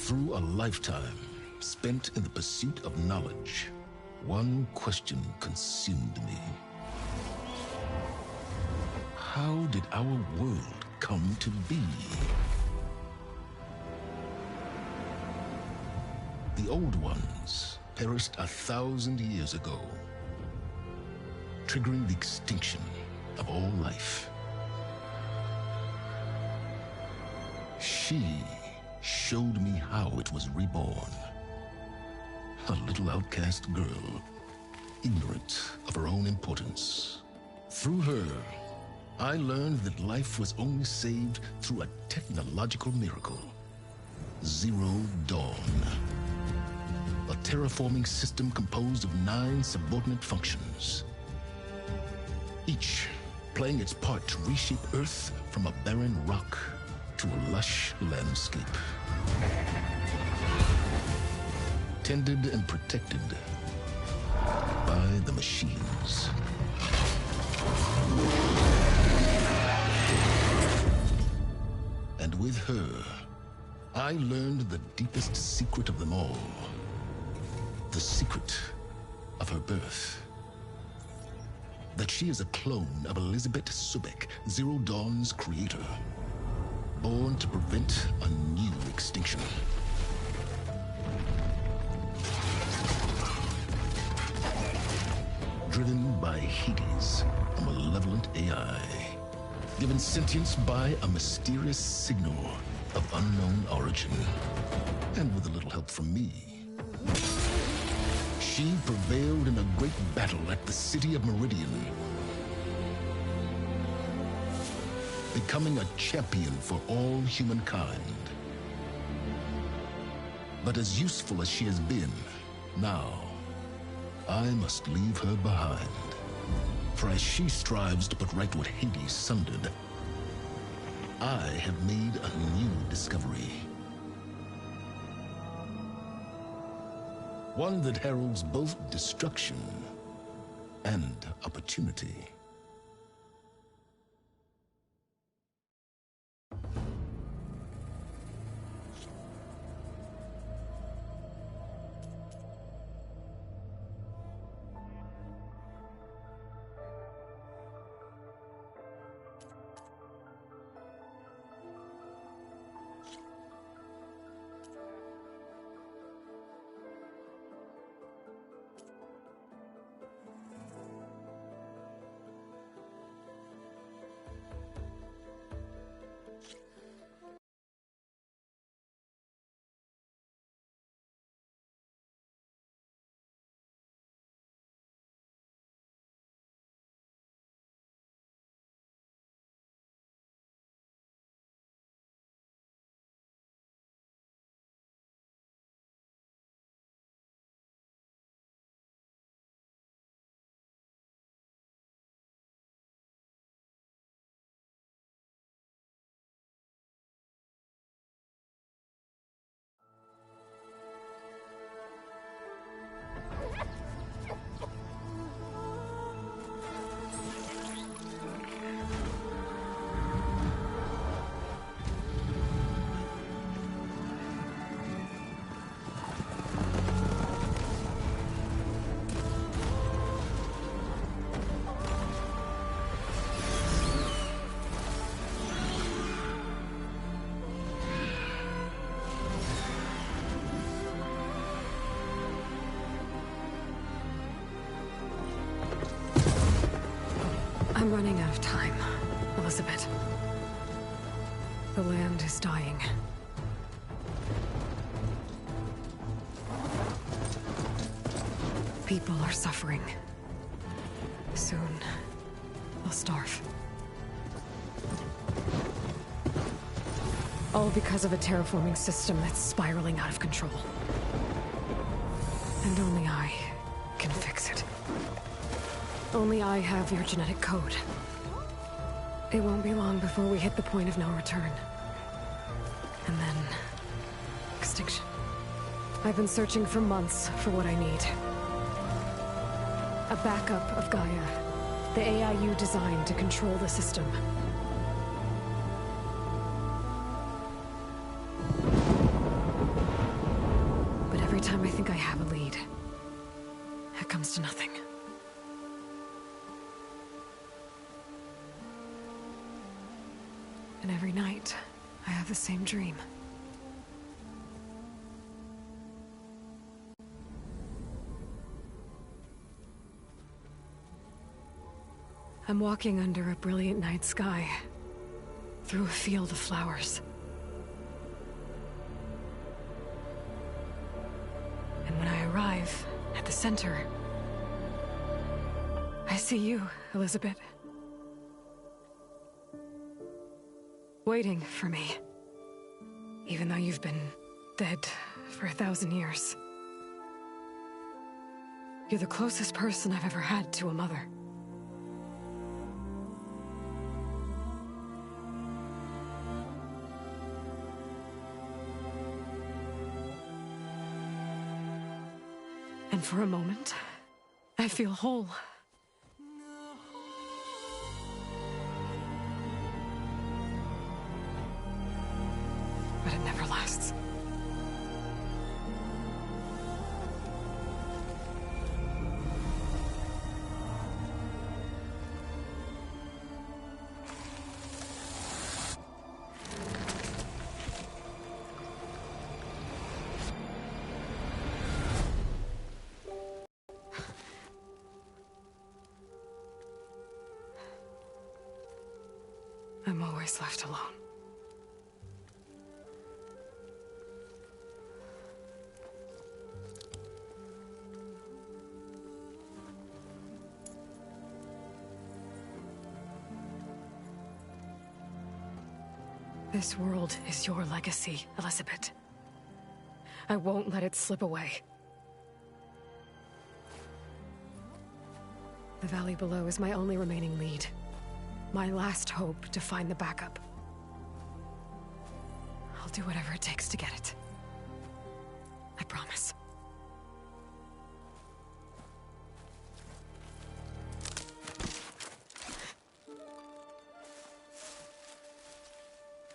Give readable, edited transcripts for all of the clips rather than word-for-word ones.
Through a lifetime spent in the pursuit of knowledge, one question consumed me. How did our world come to be? The old ones perished 1,000 years ago, triggering the extinction of all life. She showed me how it was reborn. A little outcast girl, ignorant of her own importance. Through her, I learned that life was only saved through a technological miracle. Zero Dawn. A terraforming system composed of 9 subordinate functions, each playing its part to reshape Earth from a barren rock to a lush landscape. Tended and protected by the machines. And with her, I learned the deepest secret of them all. The secret of her birth. That she is a clone of Elizabeth Subek, Zero Dawn's creator. Born to prevent a new extinction. Driven by Hades, a malevolent AI. Given sentience by a mysterious signal of unknown origin. And with a little help from me, she prevailed in a great battle at the city of Meridian, becoming a champion for all humankind. But as useful as she has been, now, I must leave her behind. For as she strives to put right what Hades sundered, I have made a new discovery. One that heralds both destruction and opportunity. I'm running out of time, Elizabeth. The land is dying. People are suffering. Soon, they'll starve. All because of a terraforming system that's spiraling out of control. And only I can fix it. Only I have your genetic code. It won't be long before we hit the point of no return. And then... extinction. I've been searching for months for what I need. A backup of Gaia. The AI you designed to control the system. time I think I have a lead, it comes to nothing. And every night, I have the same dream. I'm walking under a brilliant night sky, through a field of flowers. And when I arrive at the center, I see you, Elizabeth. Waiting for me. Even though you've been dead for 1,000 years. You're the closest person I've ever had to a mother. And for a moment, I feel whole. But it never lasts. I'm always left alone. This world is your legacy, Elizabeth. I won't let it slip away. The valley below is my only remaining lead. My last hope to find the backup. I'll do whatever it takes to get it. I promise.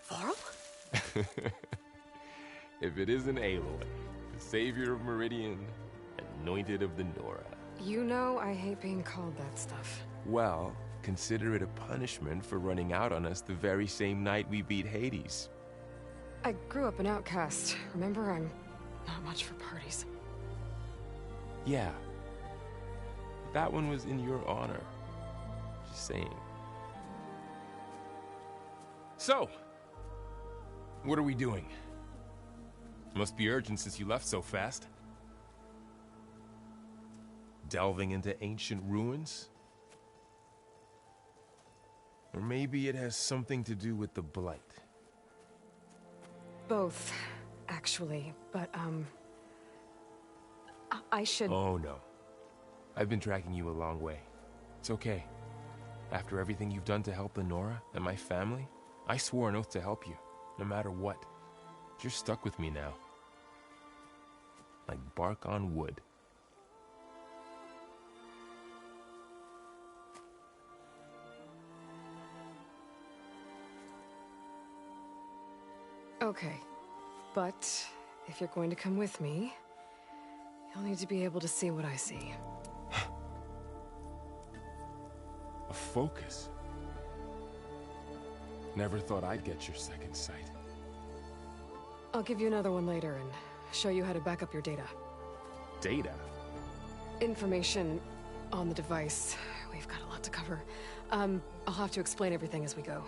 Varl? If it isn't Aloy, the savior of Meridian, anointed of the Nora. You know I hate being called that stuff. Well, consider it a punishment for running out on us the very same night we beat Hades. I grew up an outcast. Remember, I'm not much for parties. Yeah. That one was in your honor. Just saying. So, what are we doing? Must be urgent since you left so fast. Delving into ancient ruins? Or maybe it has something to do with the Blight. Both, actually, but, I should... Oh, no. I've been tracking you a long way. It's okay. After everything you've done to help the Nora and my family, I swore an oath to help you, no matter what. You're stuck with me now. Like bark on wood. Okay, but if you're going to come with me, you'll need to be able to see what I see. A focus? Never thought I'd get your second sight. I'll give you another one later and show you how to back up your data. Data? Information on the device. We've got a lot to cover. I'll have to explain everything as we go.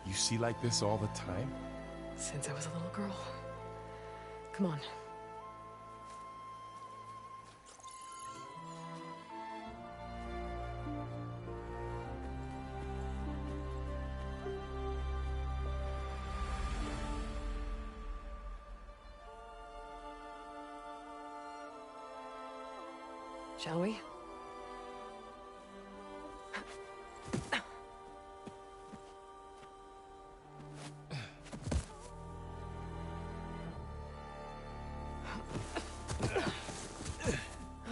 You see like this all the time? Since I was a little girl. Come on. Shall we?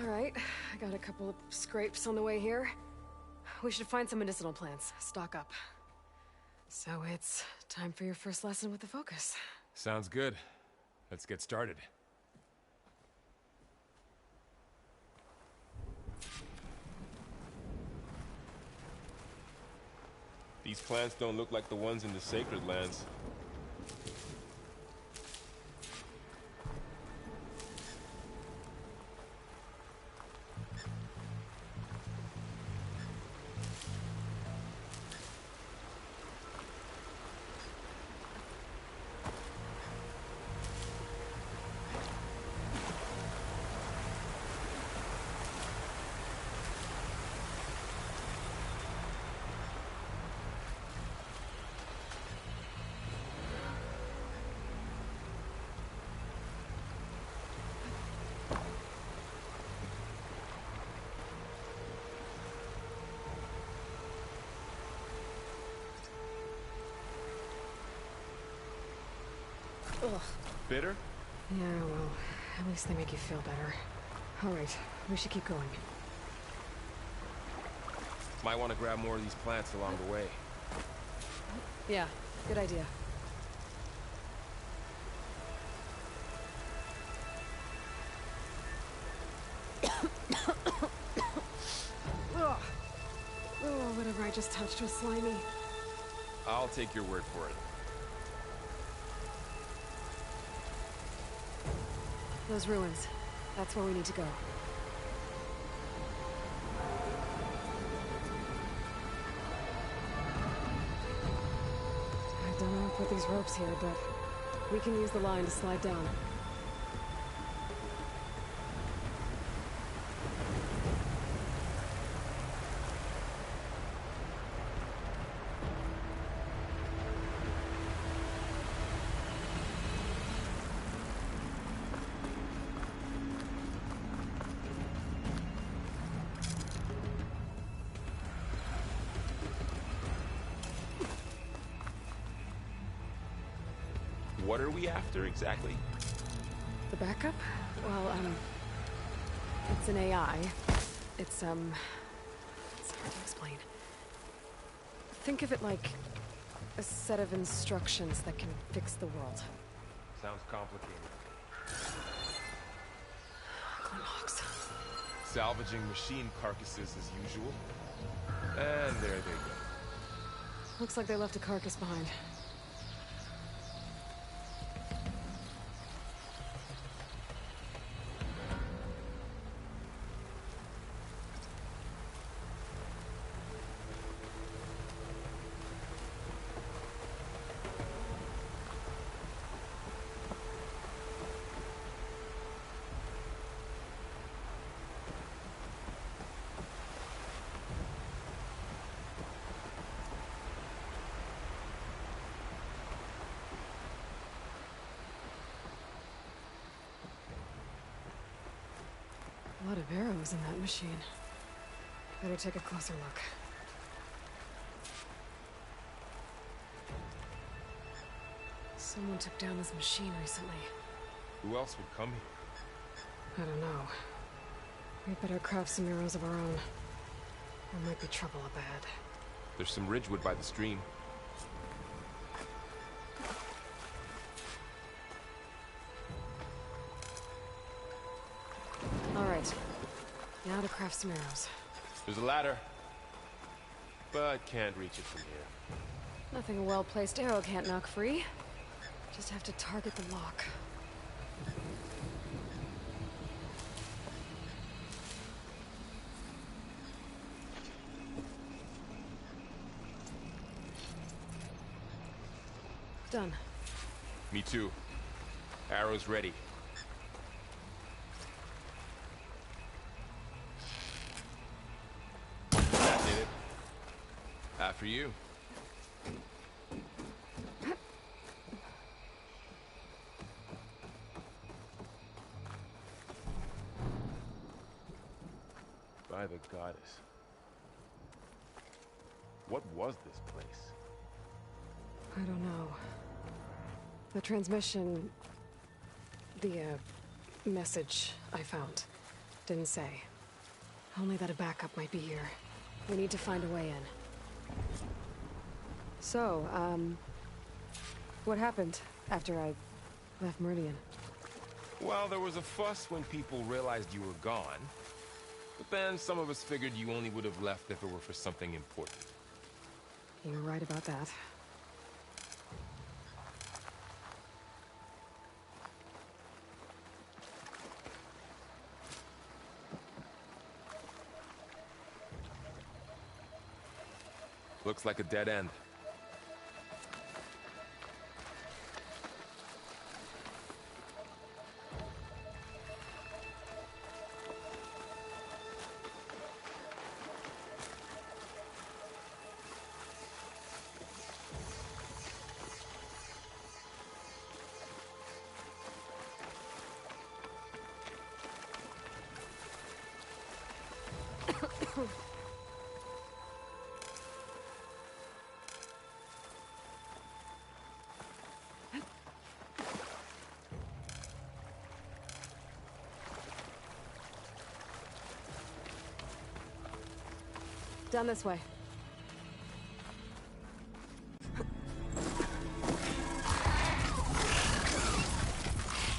All right, I got a couple of scrapes on the way here. We should find some medicinal plants, stock up. So it's time for your first lesson with the Focus. Sounds good. Let's get started. These plants don't look like the ones in the Sacred Lands. Ugh. Bitter? Yeah, well, at least they make you feel better. Alright, we should keep going. Might want to grab more of these plants along the way. Yeah, good idea. Ugh. Oh, whatever I just touched was slimy. I'll take your word for it. Those ruins. That's where we need to go. I don't know how to put these ropes here, but we can use the line to slide down. What are we after exactly? The backup? Well, it's an AI. It's hard to explain. Think of it like a set of instructions that can fix the world. Sounds complicated. Unlocks. Salvaging machine carcasses as usual. And there they go. Looks like they left a carcass behind. A lot of arrows in that machine. Better take a closer look. Someone took down this machine recently. Who else would come here? I don't know. We'd better craft some arrows of our own. There might be trouble up ahead. There's some ridgewood by the stream. Alright. Now to craft some arrows. There's a ladder, but can't reach it from here. Nothing a well-placed arrow can't knock free. Just have to target the lock. Done. Me too. Arrows ready. That did it. After you. By the goddess. What was this place? I don't know. The transmission... the, message I found didn't say. Only that a backup might be here. We need to find a way in. So, what happened after I left Meridian? Well, there was a fuss when people realized you were gone. But then some of us figured you only would have left if it were for something important. You're right about that. Looks like a dead end. Down this way.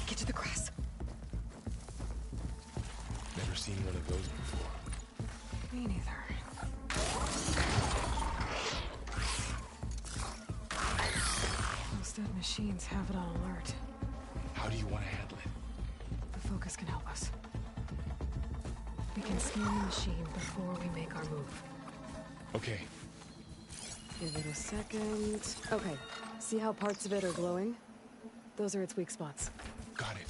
Get to the grass. Never seen one of those before. Me neither. Those dead machines have it on alert. How do you want to handle it? The focus can help us. We can scan the machine before we make our move. Okay. Give it a second. Okay. See how parts of it are glowing? Those are its weak spots. Got it.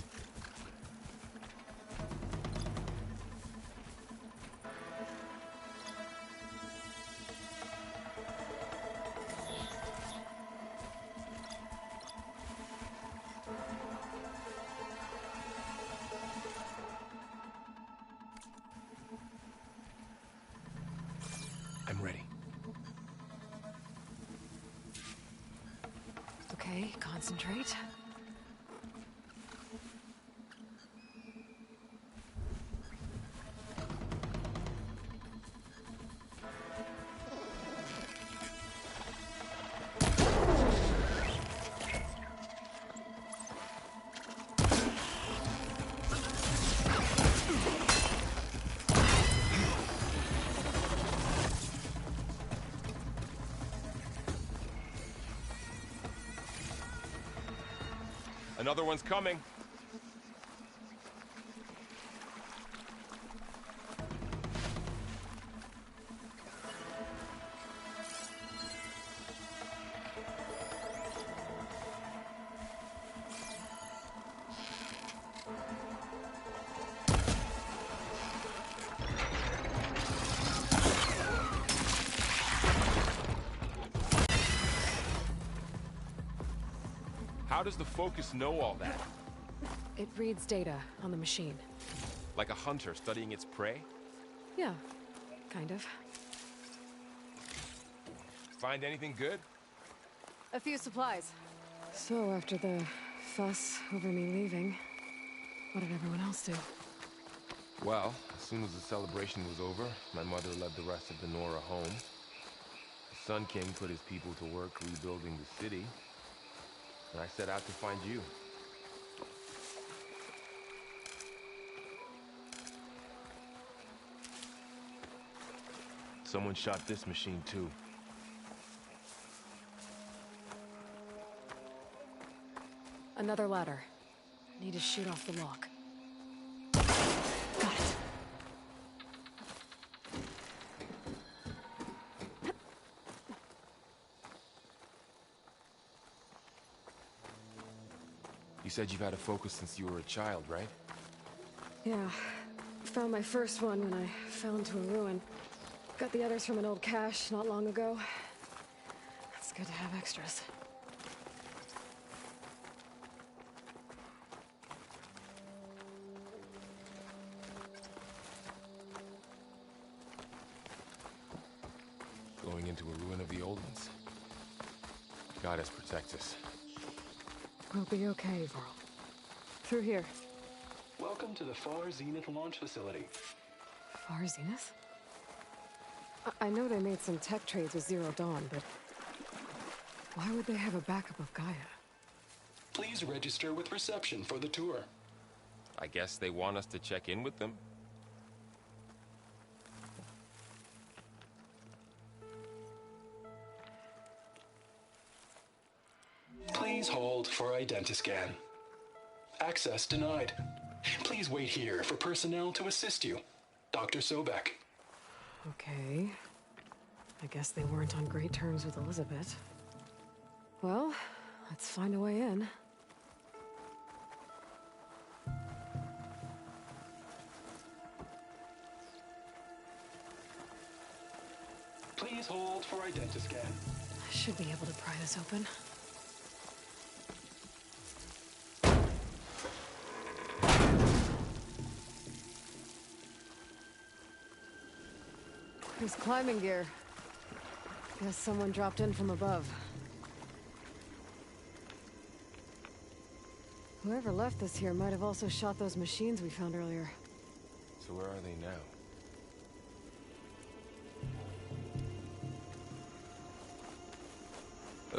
I'm ready. Okay, concentrate. Another one's coming. How does the focus know all that? It reads data on the machine. Like a hunter studying its prey? Yeah, kind of. Find anything good? A few supplies. So after the fuss over me leaving, what did everyone else do? Well, as soon as the celebration was over, my mother led the rest of the Nora home. The Sun King put his people to work rebuilding the city, and I set out to find you. Someone shot this machine too. Another ladder. Need to shoot off the lock. Got it. You said you've had a focus since you were a child, right? Yeah. Found my first one when I fell into a ruin. Got the others from an old cache not long ago. It's good to have extras. Going into a ruin of the old ones. God us protect us. We'll be okay, Varl. Through here. Welcome to the Far Zenith launch facility. Far Zenith? I know they made some tech trades with Zero Dawn, but why would they have a backup of Gaia? Please register with reception for the tour. I guess they want us to check in with them. Please hold for identiscan. Access denied. Please wait here for personnel to assist you. Dr. Sobek. Okay. I guess they weren't on great terms with Elizabeth. Well, let's find a way in. Please hold for identiscan. I should be able to pry this open. There's climbing gear. Guess someone dropped in from above. Whoever left this here might have also shot those machines we found earlier. So where are they now?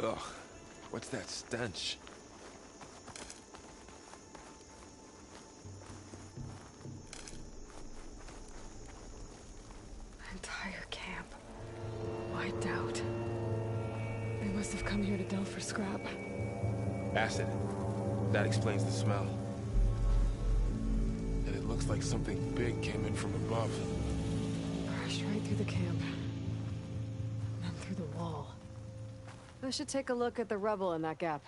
Ugh, what's that stench? Entire camp. Wiped out. They must have come here to delve for scrap. Acid. That explains the smell. And it looks like something big came in from above. Crashed right through the camp. And then through the wall. I should take a look at the rubble in that gap.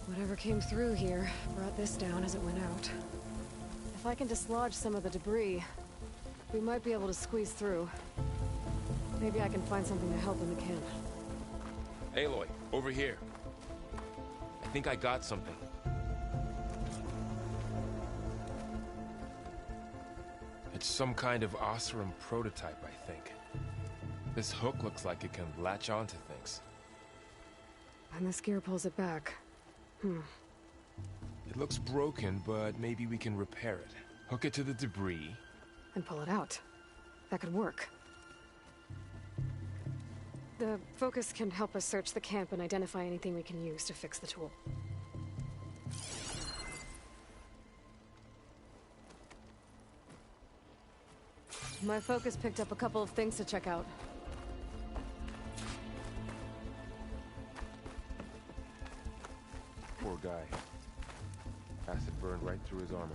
Whatever came through here brought this down as it went out. If I can dislodge some of the debris, we might be able to squeeze through. Maybe I can find something to help in the camp. Aloy, over here. I think I got something. It's some kind of Oseram prototype, I think. This hook looks like it can latch onto things. And this gear pulls it back. It looks broken, but maybe we can repair it. Hook it to the debris. And pull it out. That could work. The focus can help us search the camp and identify anything we can use to fix the tool. My focus picked up a couple of things to check out. Poor guy. Acid burned right through his armor.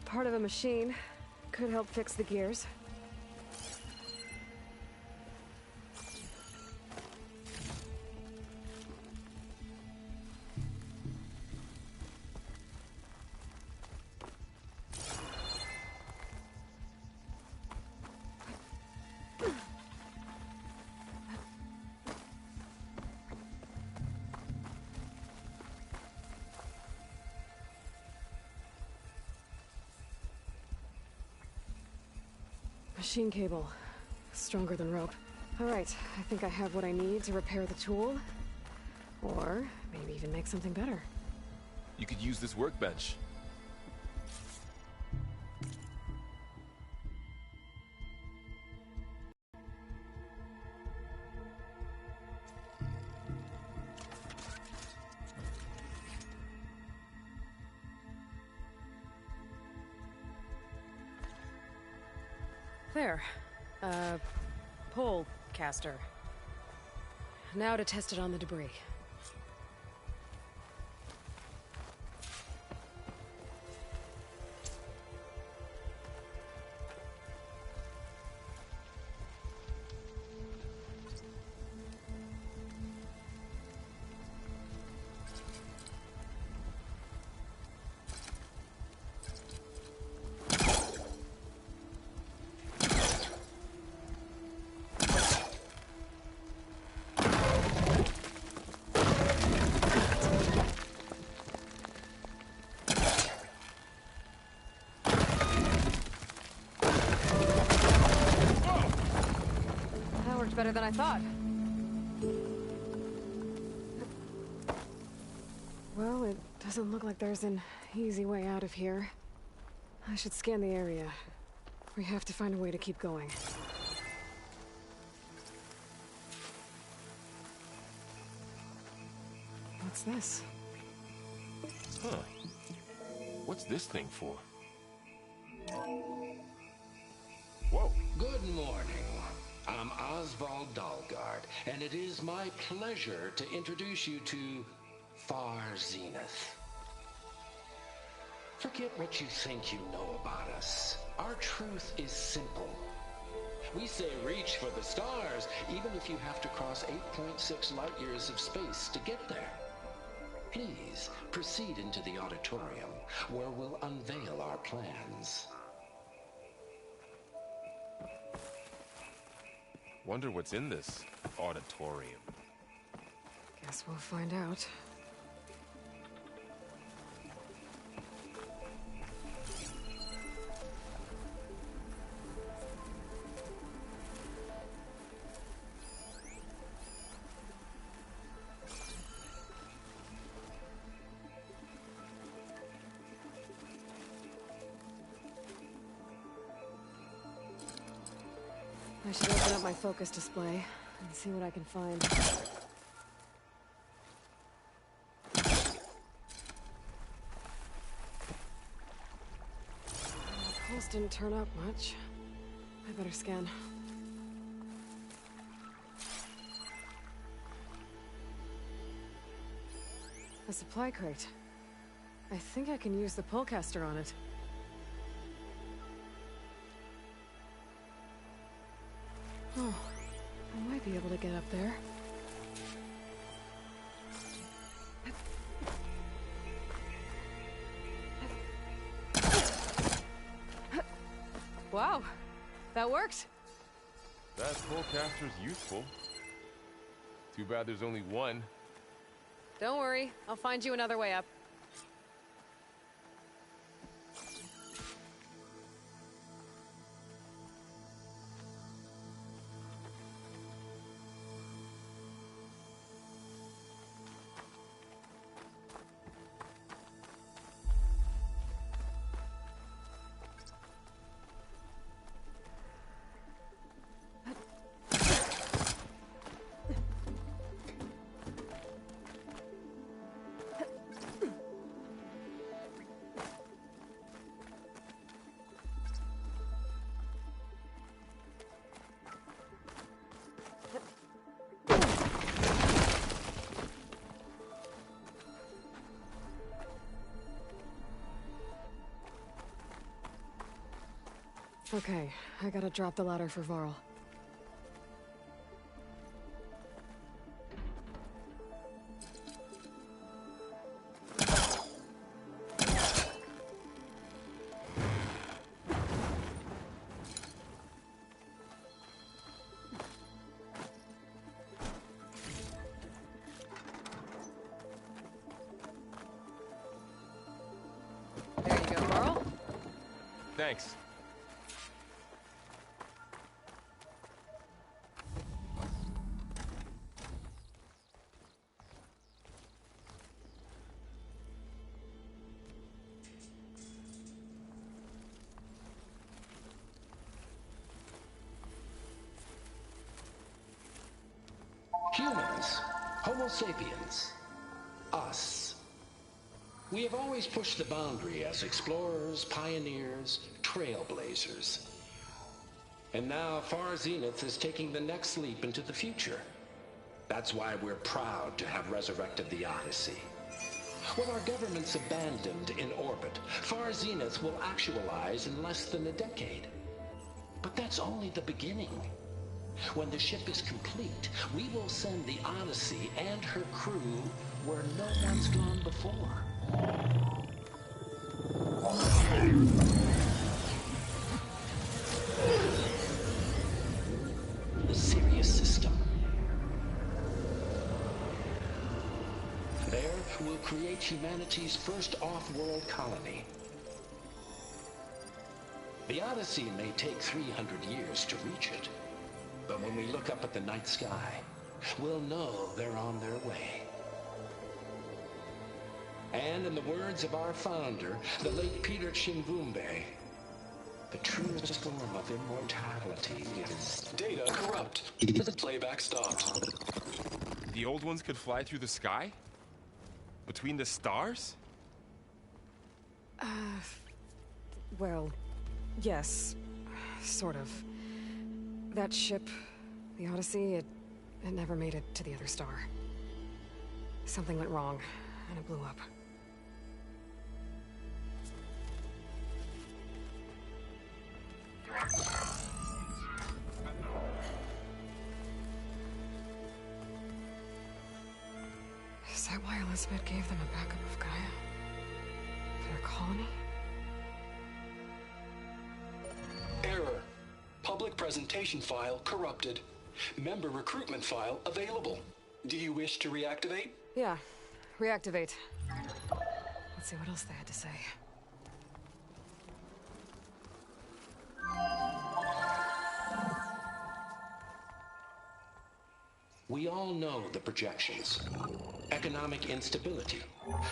Part of a machine. Could help fix the gears. Machine cable. Stronger than rope. Alright, I think I have what I need to repair the tool. Or maybe even make something better. You could use this workbench. There. Pole caster. Now to test it on the debris. better than I thought. Well, it doesn't look like there's an easy way out of here. I should scan the area. We have to find a way to keep going. What's this? Huh. What's this thing for? Whoa. Good morning. I'm Oswald Dalgard, and it is my pleasure to introduce you to Far Zenith. Forget what you think you know about us. Our truth is simple. We say reach for the stars, even if you have to cross 8.6 light years of space to get there. Please proceed into the auditorium, where we'll unveil our plans. Wonder what's in this auditorium. Guess we'll find out. I should open up my focus display and see what I can find. The pulse didn't turn up much. I better scan. A supply crate. I think I can use the pullcaster on it. Oh, I might be able to get up there. Wow, that worked. That pullcaster's useful. Too bad there's only one. Don't worry, I'll find you another way up. Okay, I gotta drop the ladder for Varl. There you go, Varl. Thanks. Humans, Homo sapiens, us. We have always pushed the boundary as explorers, pioneers, trailblazers. And now Far Zenith is taking the next leap into the future. That's why we're proud to have resurrected the Odyssey. When our government's abandoned in orbit, Far Zenith will actualize in less than a decade. But that's only the beginning. When the ship is complete, we will send the Odyssey and her crew where no one's gone before. The Sirius system. There, we'll create humanity's first off-world colony. The Odyssey may take 300 years to reach it. But when we look up at the night sky, we'll know they're on their way. And in the words of our founder, the late Peter Chimvumbe, the truest form of immortality is... Data corrupt. Playback stopped. The old ones could fly through the sky? Between the stars? Well, yes. Sort of. That ship, the Odyssey, it never made it to the other star. Something went wrong, and it blew up. Is that why Elizabeth gave them a backup of Gaia? For their colony? Error. Public presentation file corrupted. Member recruitment file available. Do you wish to reactivate? Yeah, reactivate. Let's see what else they had to say. We all know the projections. Economic instability,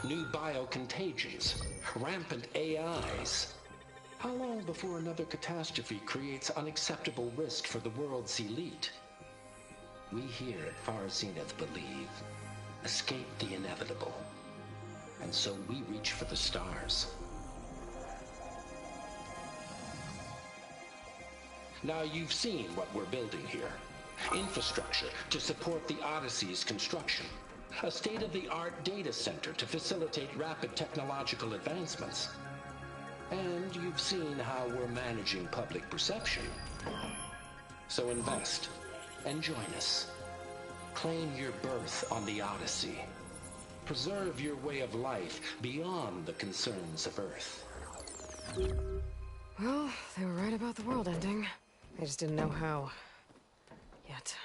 new biocontagions, rampant AIs. How long before another catastrophe creates unacceptable risk for the world's elite? We here at Far Zenith believe, escape the inevitable. And so we reach for the stars. Now you've seen what we're building here. Infrastructure to support the Odyssey's construction. A state-of-the-art data center to facilitate rapid technological advancements. And you've seen how we're managing public perception. So invest and join us. Claim your berth on the Odyssey. Preserve your way of life beyond the concerns of Earth. Well, they were right about the world ending. They just didn't know how. Yet.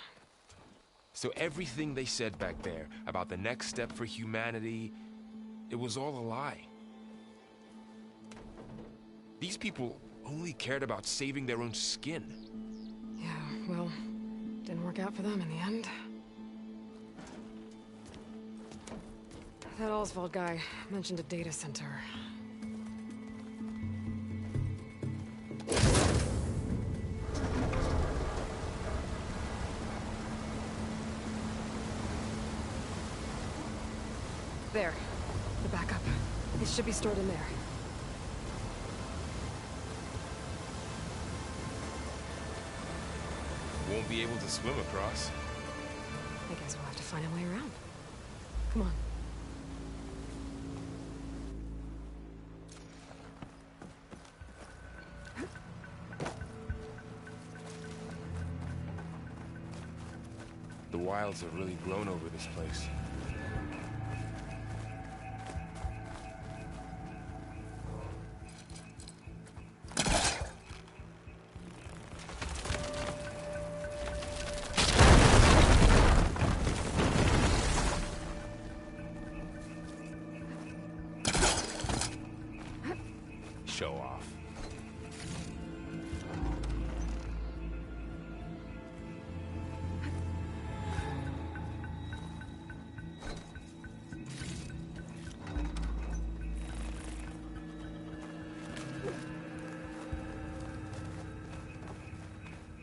So everything they said back there about the next step for humanity, it was all a lie. These people only cared about saving their own skin. Yeah, well, didn't work out for them in the end. That Oswald guy mentioned a data center. There. The backup. It should be stored in there. Won't be able to swim across. I guess we'll have to find a way around. Come on. The wilds have really grown over this place. Show off.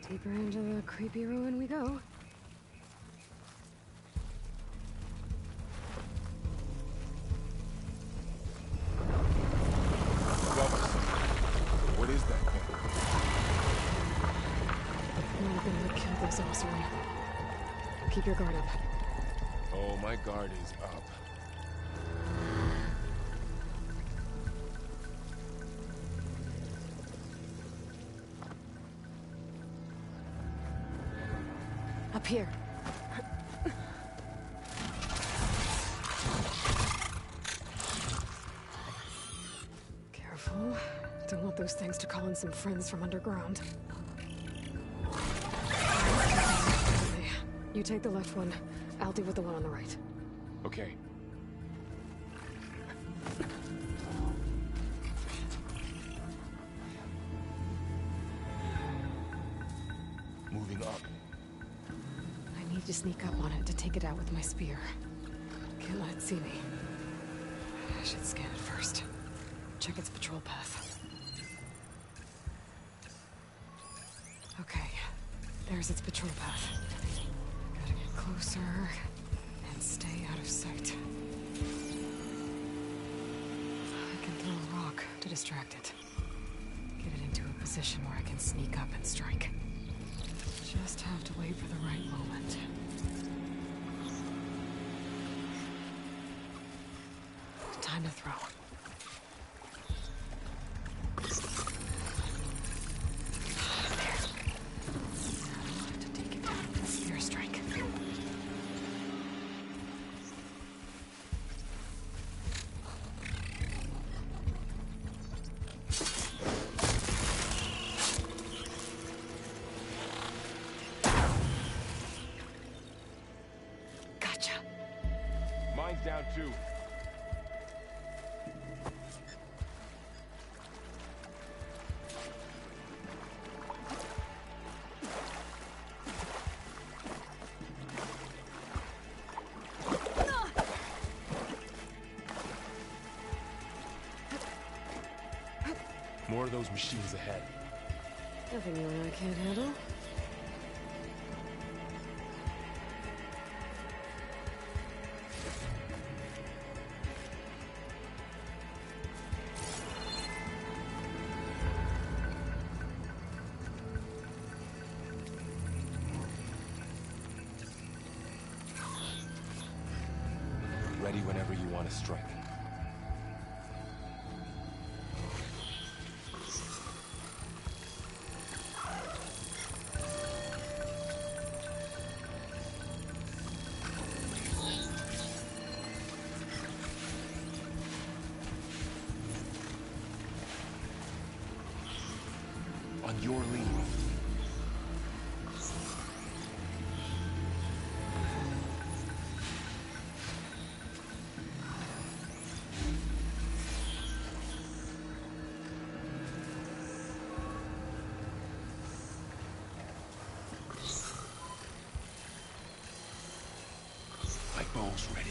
Deeper into the creepy ruin we go. What is that thing? Might have been what killed those Osram. Keep your guard up. Oh, my guard is up. Up here. Careful. Don't want those things to call in some friends from underground. You take the left one. I'll deal with the one on the right. Okay. Moving up. to sneak up on it to take it out with my spear. Can't let it see me. I should scan it first. Check its patrol path. Okay, there's its patrol path. Gotta get closer and stay out of sight. I can throw a rock to distract it. Get it into a position where I can sneak up and strike. Just have to wait for the right moment. Time to throw. There. Now to take it down with a spear strike. Gotcha. Mine's down too. More of those machines ahead. Nothing you and I can't handle. Ready whenever you want to strike. On your leave. My bow's ready.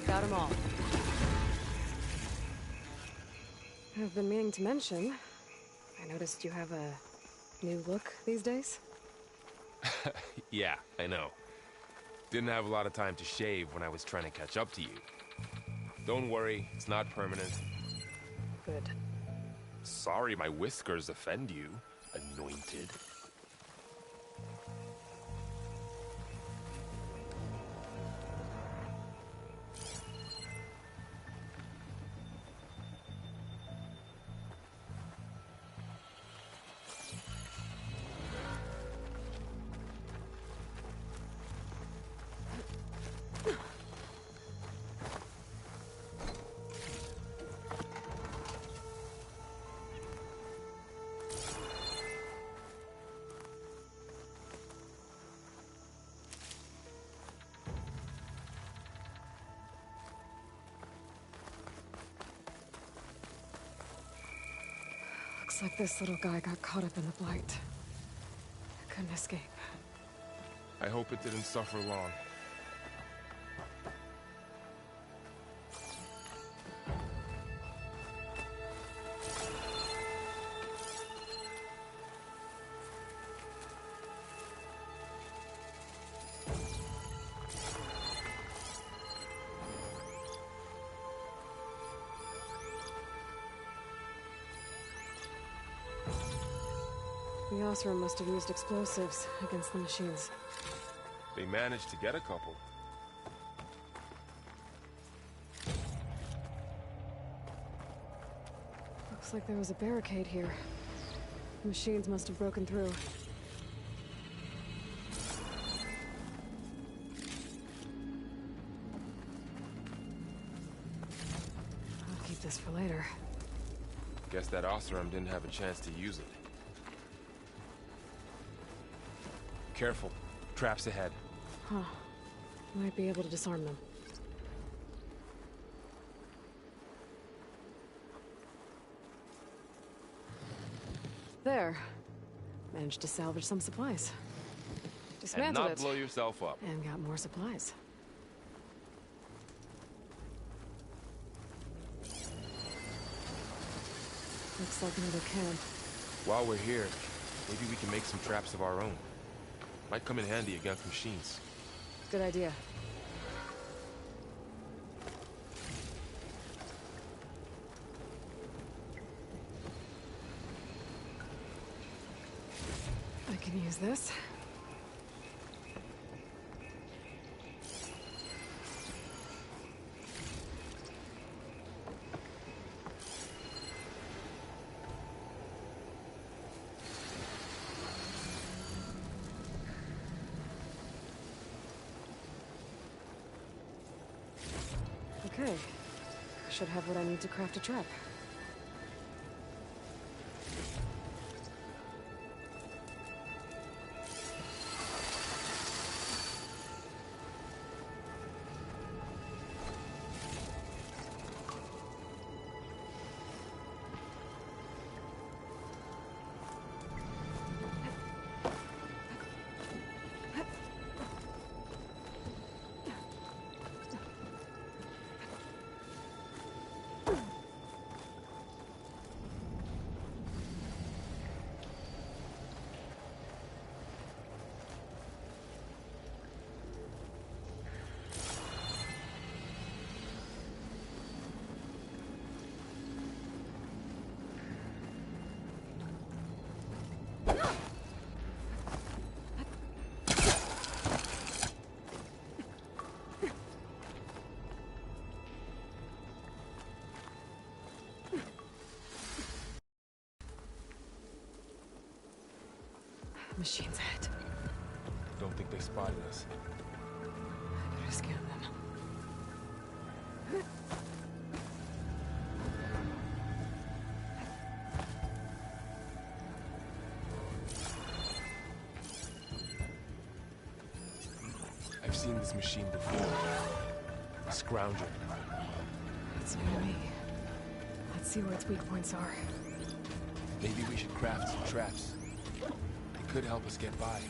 Got them all. I've been meaning to mention, I noticed you have a new look these days. Yeah, I know. Didn't have a lot of time to shave when I was trying to catch up to you. Don't worry, it's not permanent. Good. Sorry my whiskers offend you, anointed. Looks like this little guy got caught up in the blight. Couldn't escape. I hope it didn't suffer long. The Osram must have used explosives against the machines. They managed to get a couple. Looks like there was a barricade here. The machines must have broken through. I'll keep this for later. Guess that Osram didn't have a chance to use it. Careful. Traps ahead. Huh. Might be able to disarm them. There. Managed to salvage some supplies. And Dismantled not it. blow yourself up. And got more supplies. Looks like another camp. While we're here, maybe we can make some traps of our own. Might come in handy against machines. Good idea. I can use this. Okay. I should have what I need to craft a trap. Machines ahead. Don't think they spotted us. I better scan them. I've seen this machine before. A scrounger. It's near me. Let's see where its weak points are. Maybe we should craft some traps. It could help us get by.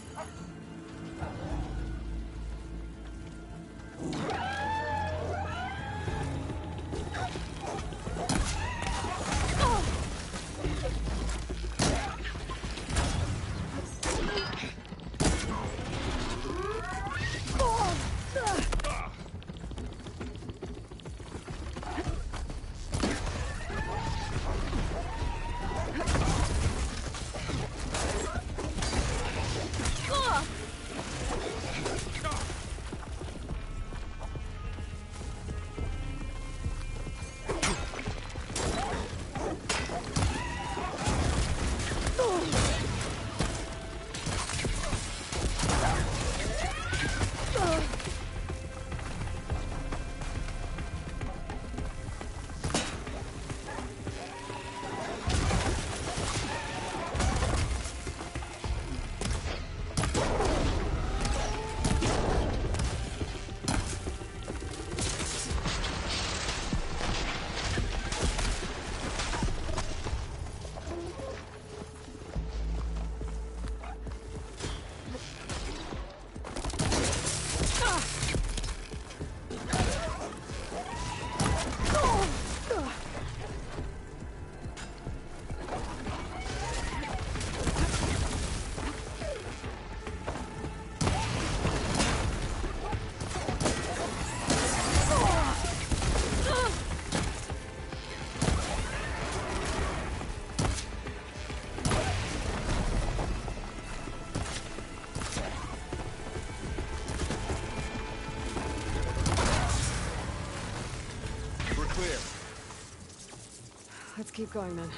Let's keep going then.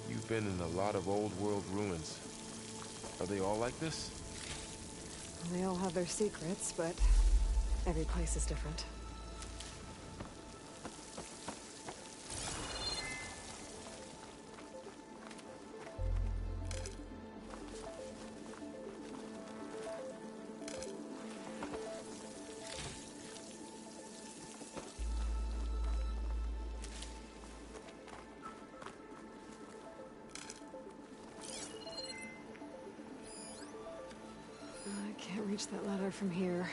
You've been in a lot of old world ruins. Are they all like this? They all have their secrets, but every place is different. I can't reach that ladder from here.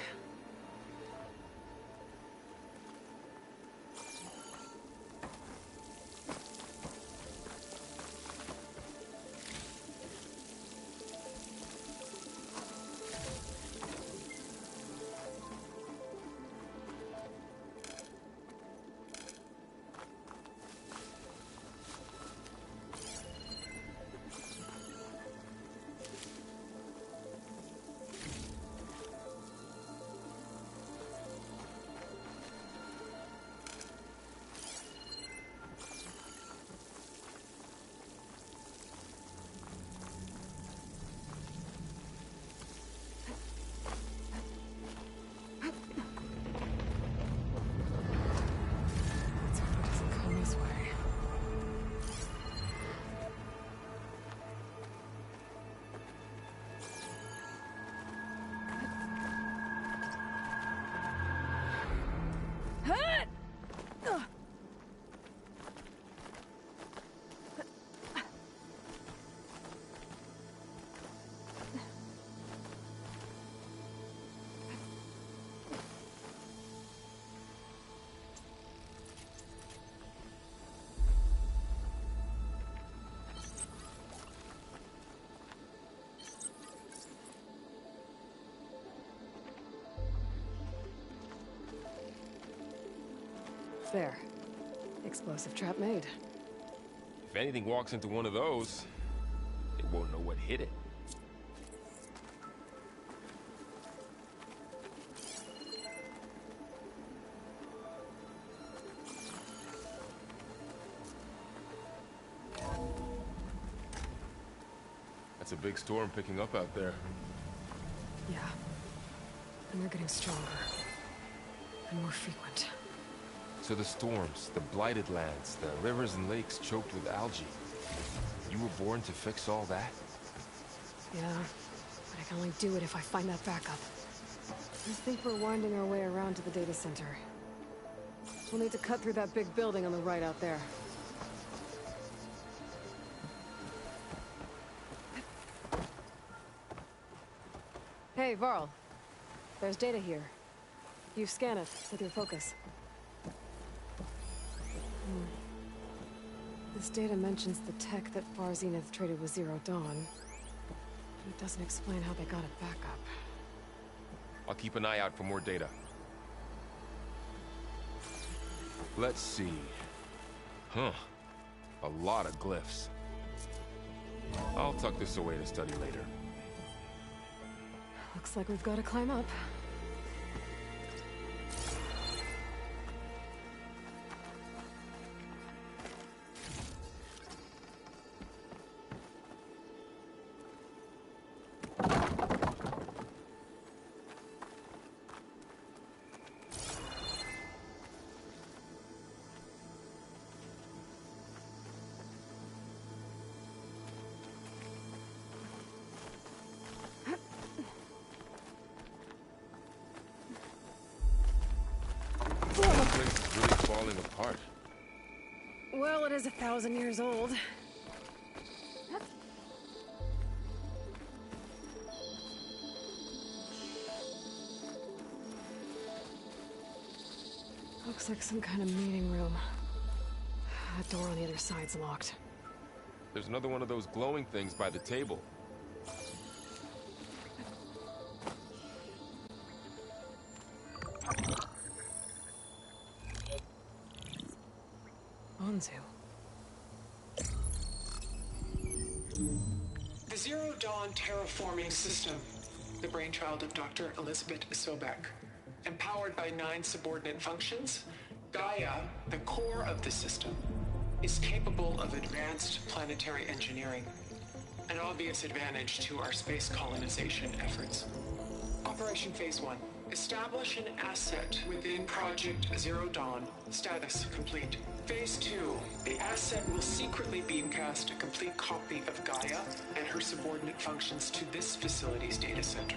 There. Explosive trap made. If anything walks into one of those, it won't know what hit it. That's a big storm picking up out there. Yeah. And they're getting stronger. And more frequent. So the storms, the blighted lands, the rivers and lakes choked with algae. You were born to fix all that? Yeah, but I can only do it if I find that backup. I think we're winding our way around to the data center. We'll need to cut through that big building on the right out there. Hey, Varl. There's data here. You scan it with your focus. This data mentions the tech that Far Zenith traded with Zero Dawn. It doesn't explain how they got it back up. I'll keep an eye out for more data. Let's see. Huh. A lot of glyphs. I'll tuck this away to study later. Looks like we've got to climb up. Apart. Well, it is 1,000 years old. Looks like some kind of meeting room. That door on the other side's locked. There's another one of those glowing things by the table. Zero Dawn Terraforming System, the brainchild of Dr. Elizabeth Sobek. Empowered by 9 subordinate functions, Gaia, the core of the system, is capable of advanced planetary engineering, an obvious advantage to our space colonization efforts. Operation Phase 1. Establish an asset within Project Zero Dawn. Status complete. Phase 2. The asset will secretly beamcast a complete copy of Gaia and her subordinate functions to this facility's data center.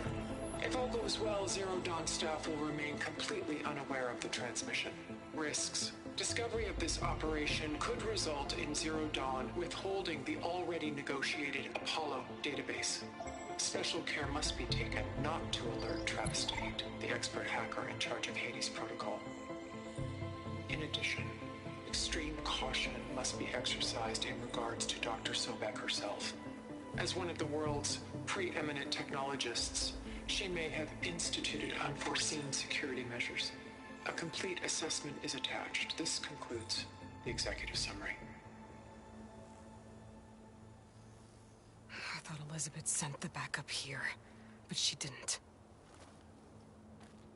If all goes well, Zero Dawn staff will remain completely unaware of the transmission. Risks. Discovery of this operation could result in Zero Dawn withholding the already negotiated Apollo database. Special care must be taken not to alert Travis Tate, the expert hacker in charge of Hades Protocol. In addition, extreme caution must be exercised in regards to Dr. Sobek herself. As one of the world's preeminent technologists, she may have instituted unforeseen security measures. A complete assessment is attached. This concludes the executive summary. I thought Elizabeth sent the backup here, but she didn't.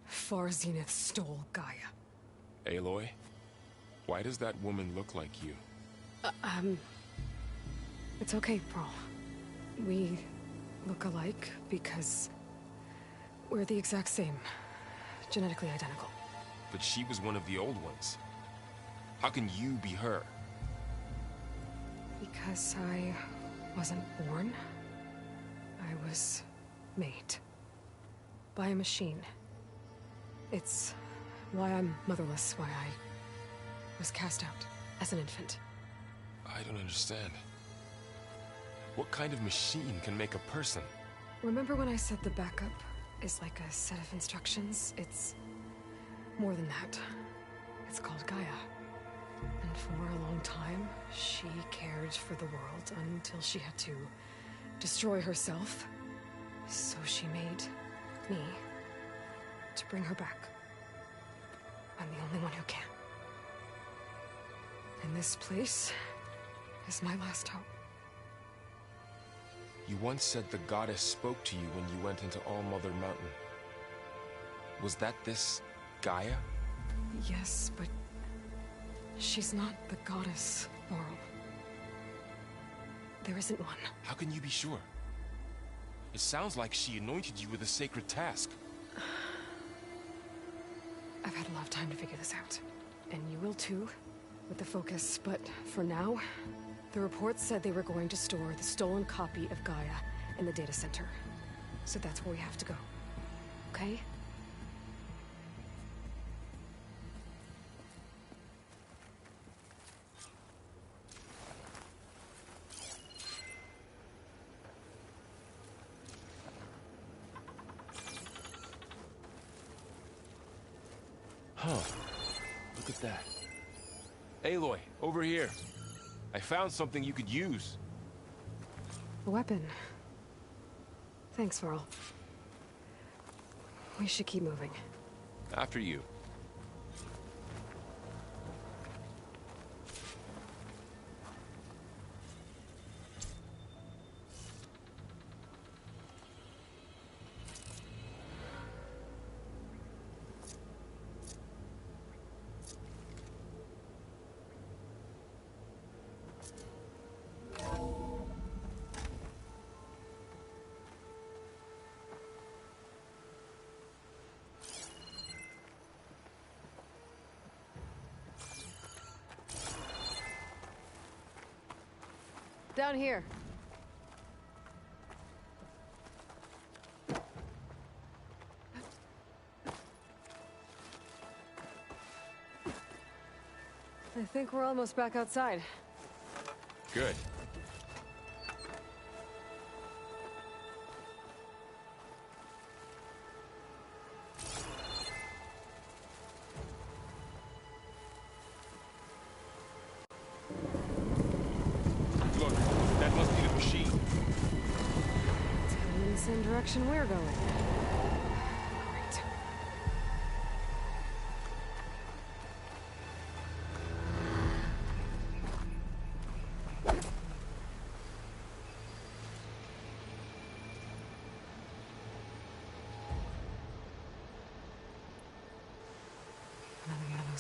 Far Zenith stole Gaia. Aloy, why does that woman look like you? It's okay, Pearl. We look alike because we're the exact same. Genetically identical. But she was one of the old ones. How can you be her? Because I wasn't born. I was made. By a machine. It's why I'm motherless, why I was cast out as an infant. I don't understand. What kind of machine can make a person? Remember when I said the backup is like a set of instructions? It's more than that. It's called Gaia. And for a long time, she cared for the world until she had to destroy herself. So she made me to bring her back. I'm the only one who can. And this place is my last hope. You once said the goddess spoke to you when you went into All Mother Mountain. Was that this Gaia? Yes, but she's not the goddess, Laurel. There isn't one. How can you be sure? It sounds like she anointed you with a sacred task. I've had a lot of time to figure this out. And you will too, with the focus. But for now, the report said they were going to store the stolen copy of Gaia in the data center. So that's where we have to go. Okay? Huh. Look at that. Aloy, over here. I found something you could use. A weapon. Thanks, Varl. We should keep moving. After you. Down here. I think we're almost back outside. Good. Look, that must be the machine. It's heading in the same direction we're going. Great.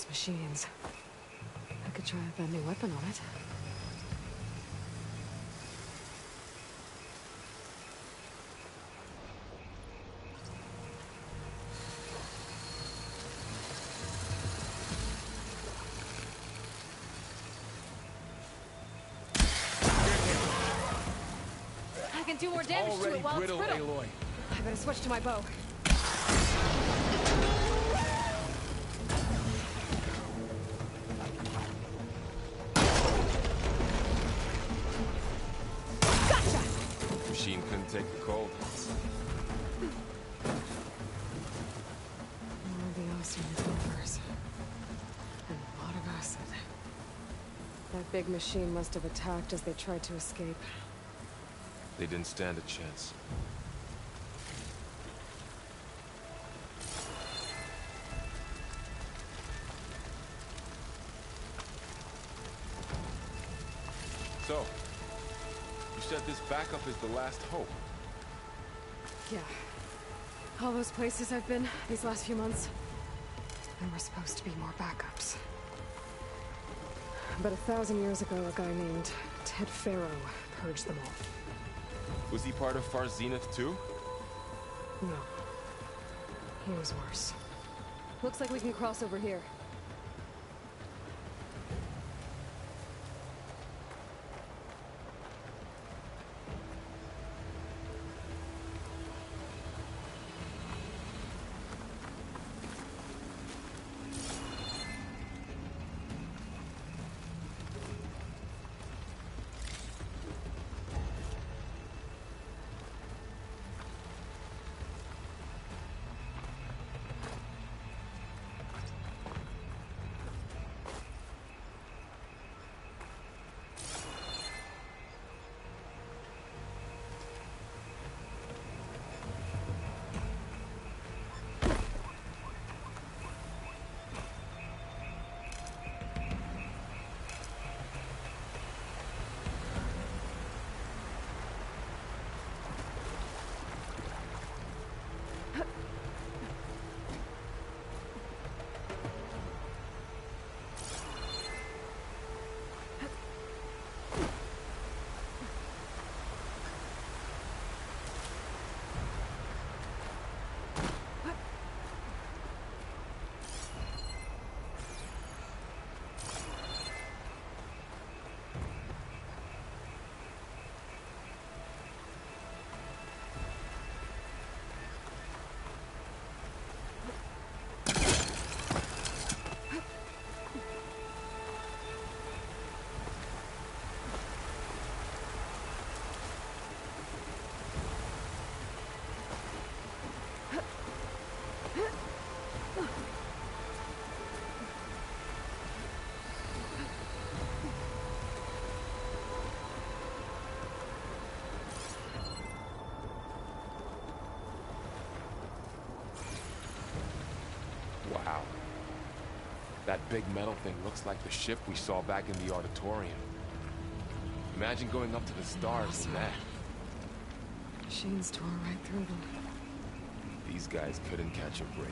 those machines. I could try out that new weapon on it. I can do more damage to it while it's brittle. Aloy. I better switch to my bow. Machine couldn't take the cold. More of the ocean rovers. And a lot of acid. That big machine must have attacked as they tried to escape. They didn't stand a chance. So, you said this backup is the last hope. Yeah. All those places I've been these last few months, there were supposed to be more backups. But 1,000 years ago, a guy named Ted Faro purged them all. Was he part of Far Zenith too? No. He was worse. Looks like we can cross over here. Wow. That big metal thing looks like the ship we saw back in the auditorium. Imagine going up to the stars in that. Machines tore right through them. These guys couldn't catch a break.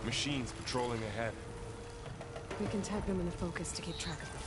Machines patrolling ahead. We can tag them in the focus to keep track of them.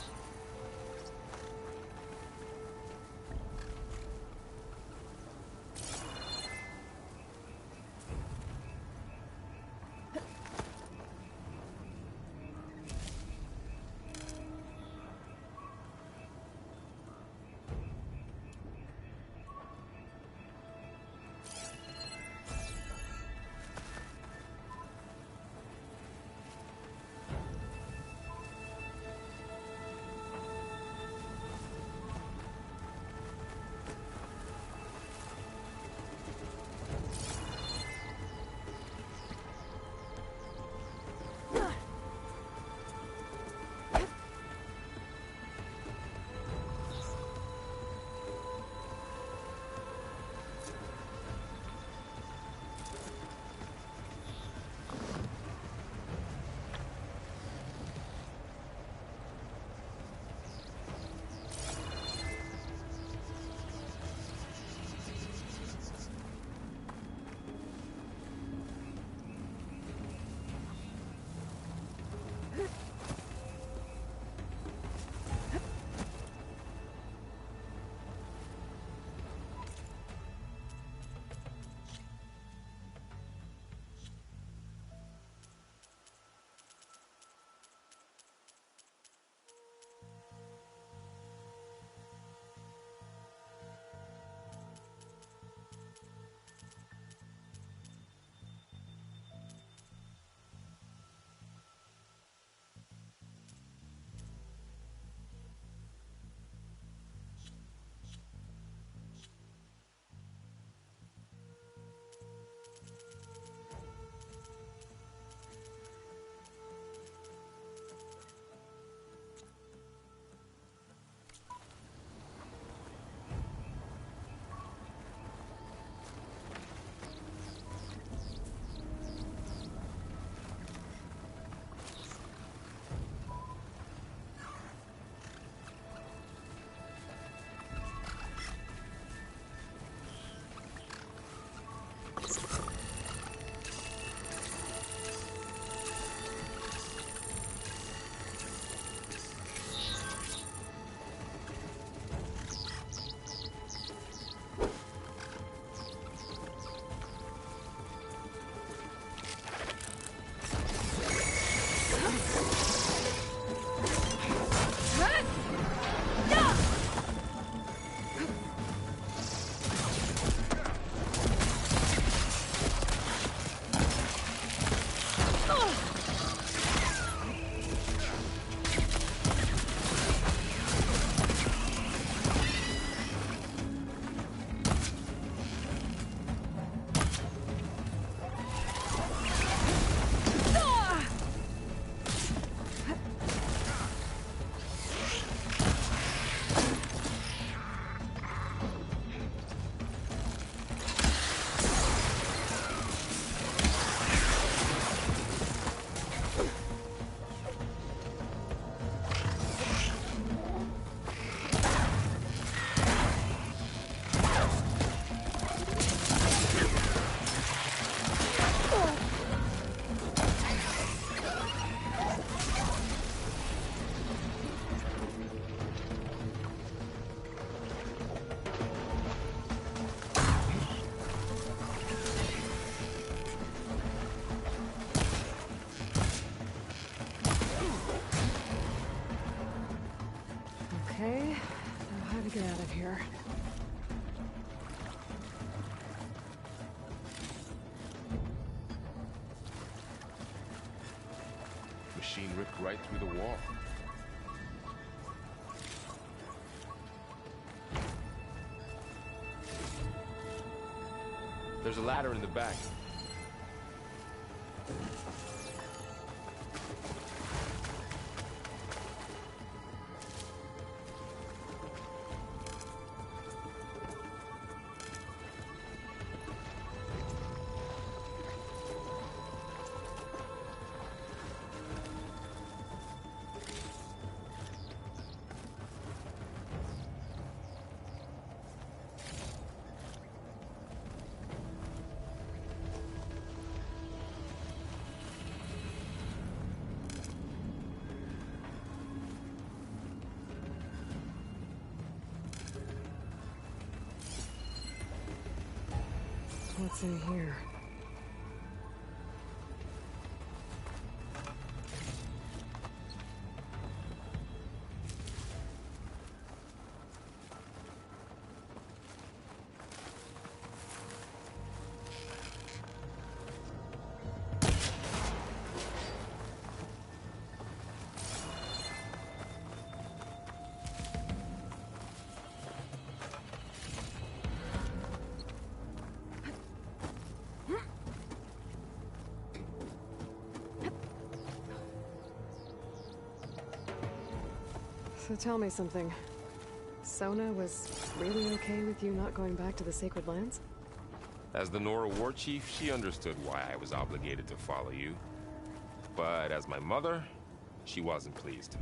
Okay, now how to get out of here? Machine ripped right through the wall. There's a ladder in the back. What's in here? So tell me something. Sona was really okay with you not going back to the Sacred Lands? As the Nora war chief, she understood why I was obligated to follow you. But as my mother, she wasn't pleased.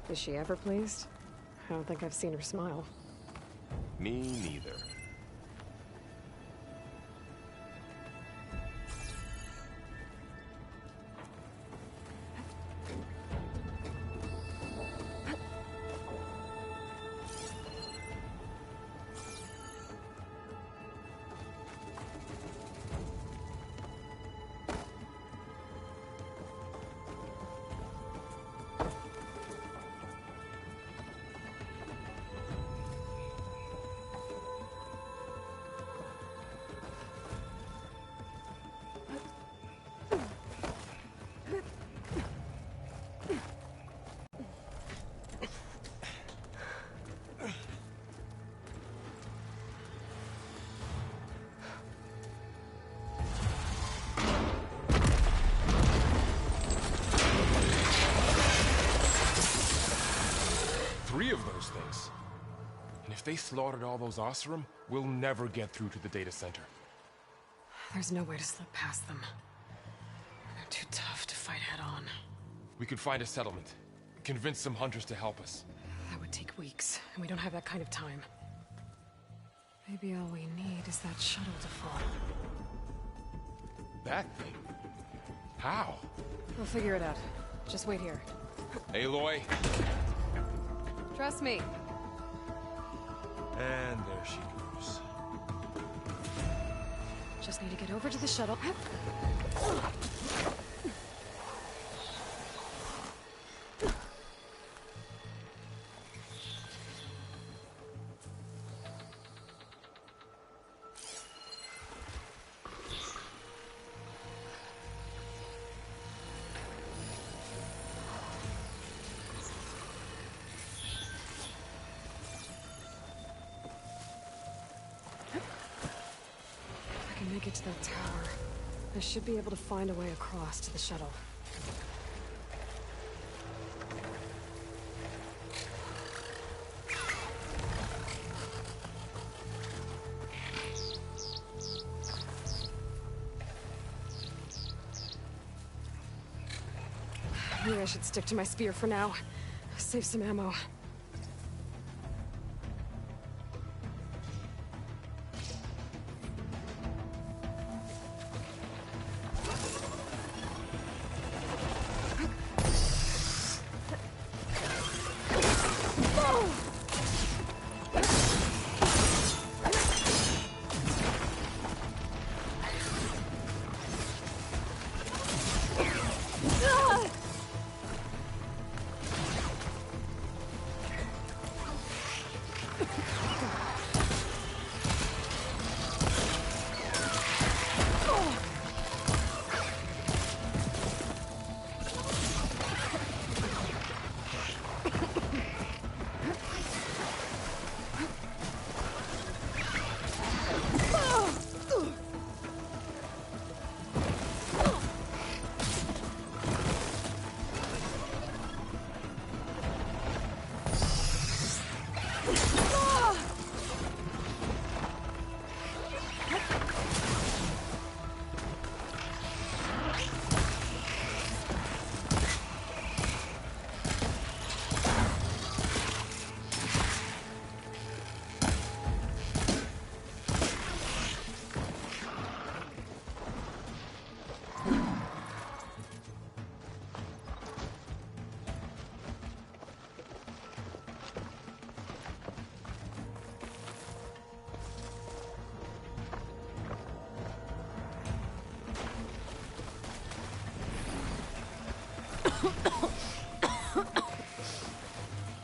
Is she ever pleased? I don't think I've seen her smile. Me neither. Three of those things. And if they slaughtered all those Oseram, we'll never get through to the data center. There's no way to slip past them. They're too tough to fight head-on. We could find a settlement. Convince some hunters to help us. That would take weeks, and we don't have that kind of time. Maybe all we need is that shuttle to fall. That thing? How? We'll figure it out. Just wait here. Aloy. Trust me. And there she goes. Just need to get over to the shuttle. Get to that tower. I should be able to find a way across to the shuttle. Maybe I should stick to my spear for now. Save some ammo.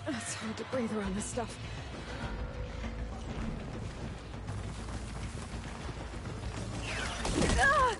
It's hard to breathe around this stuff. Ah!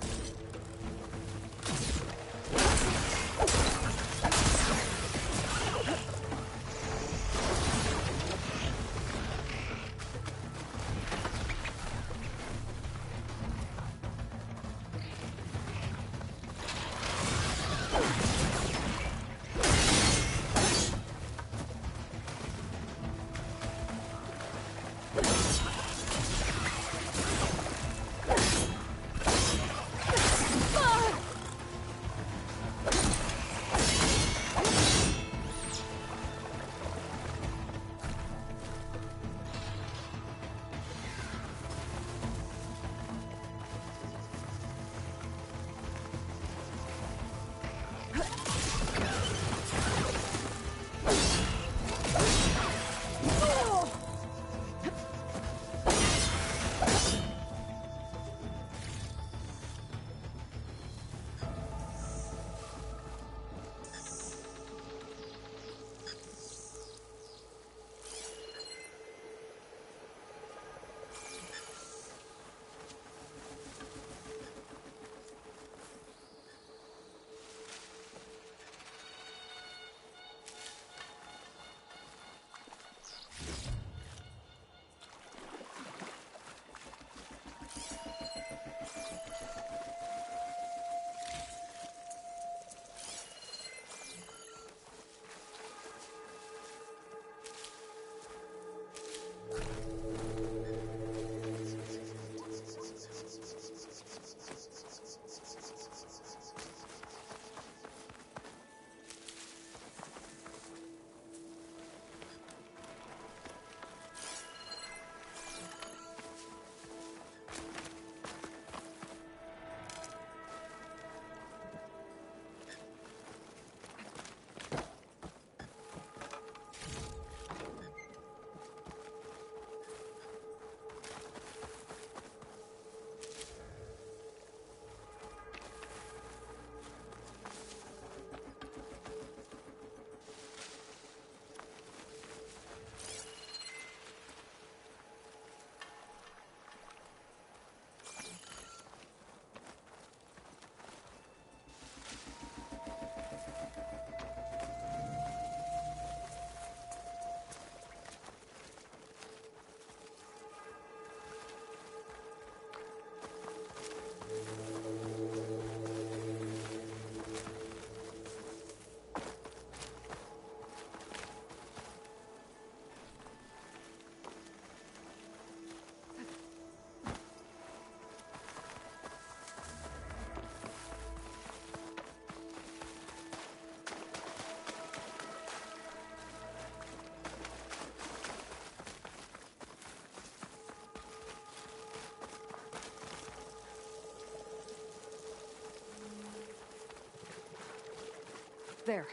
There.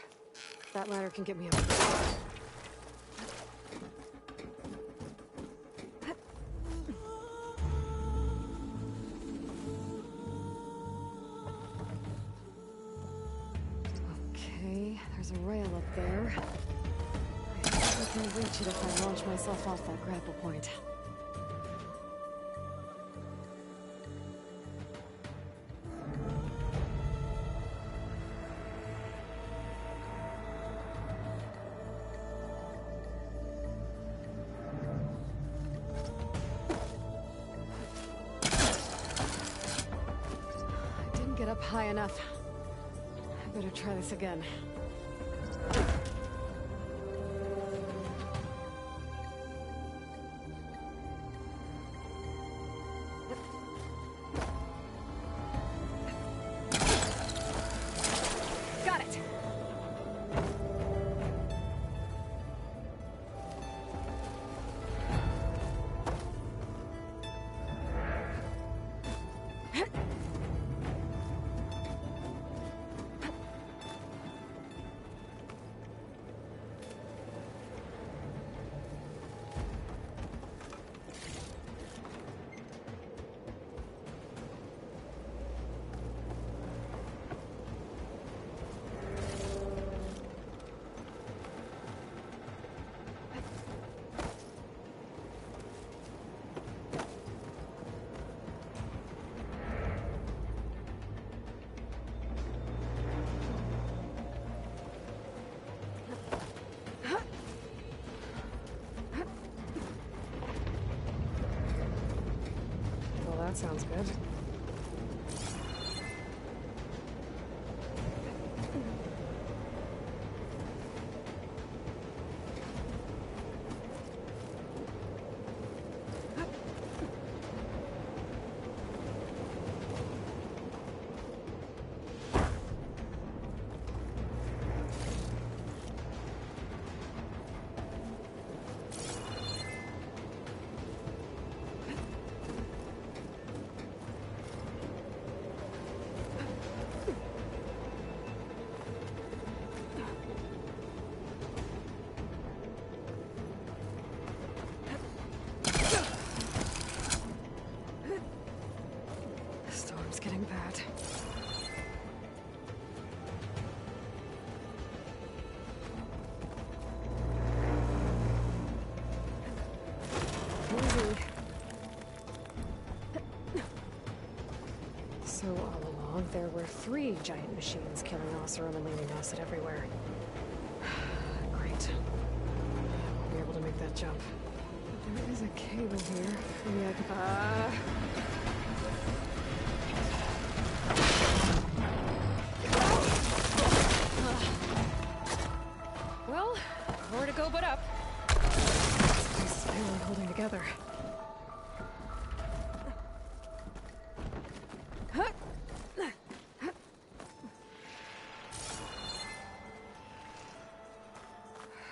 That ladder can get me up. Okay, there's a rail up there. I think I can reach it if I launch myself off that grapple point. Up high enough. I better try this again. Got it. sounds good. Storm's getting bad. Easy. So all along, there were 3 giant machines killing Oseram and leaving acid everywhere. Great. I'll be able to make that jump. There is a cable here. Maybe I could... Well, nowhere to go but up. This place is barely holding together.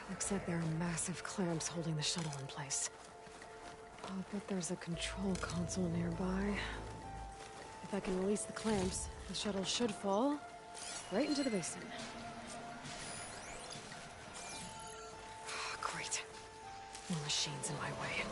Looks like there are massive clamps holding the shuttle in place. I'll bet there's a control console nearby. If I can release the clamps, the shuttle should fall right into the basin. Great. More machines in my way.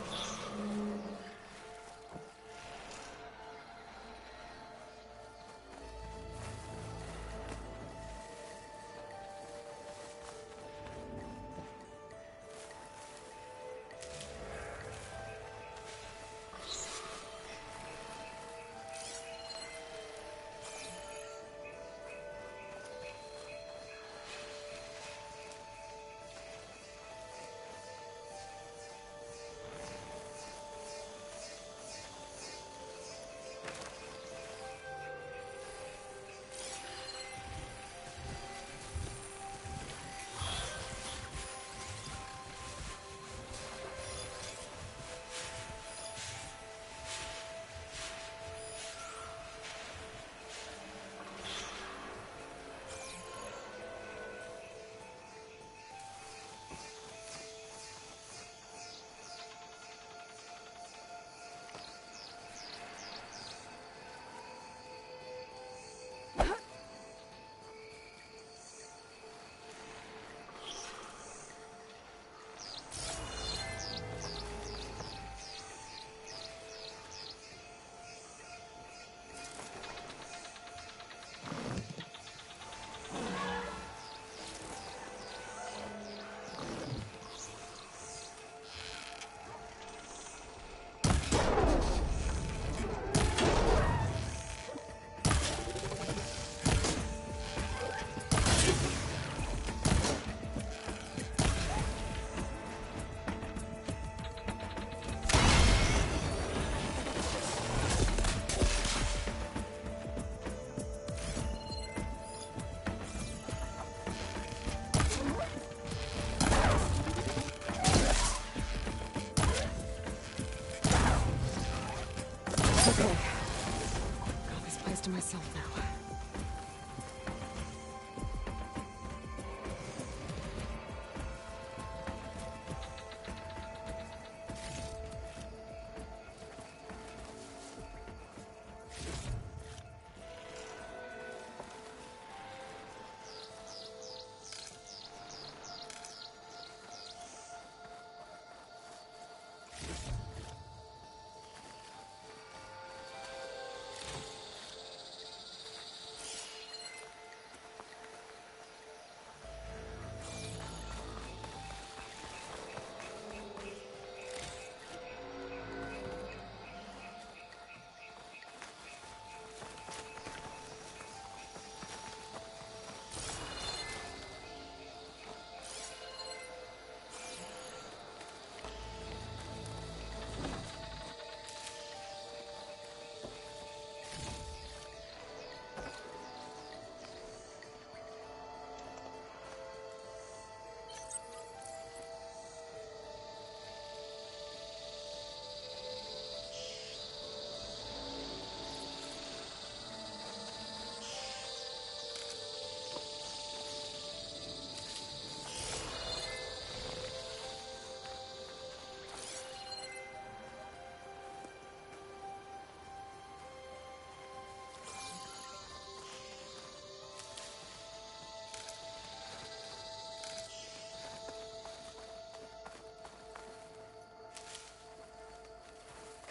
Okay. Got this place to myself now.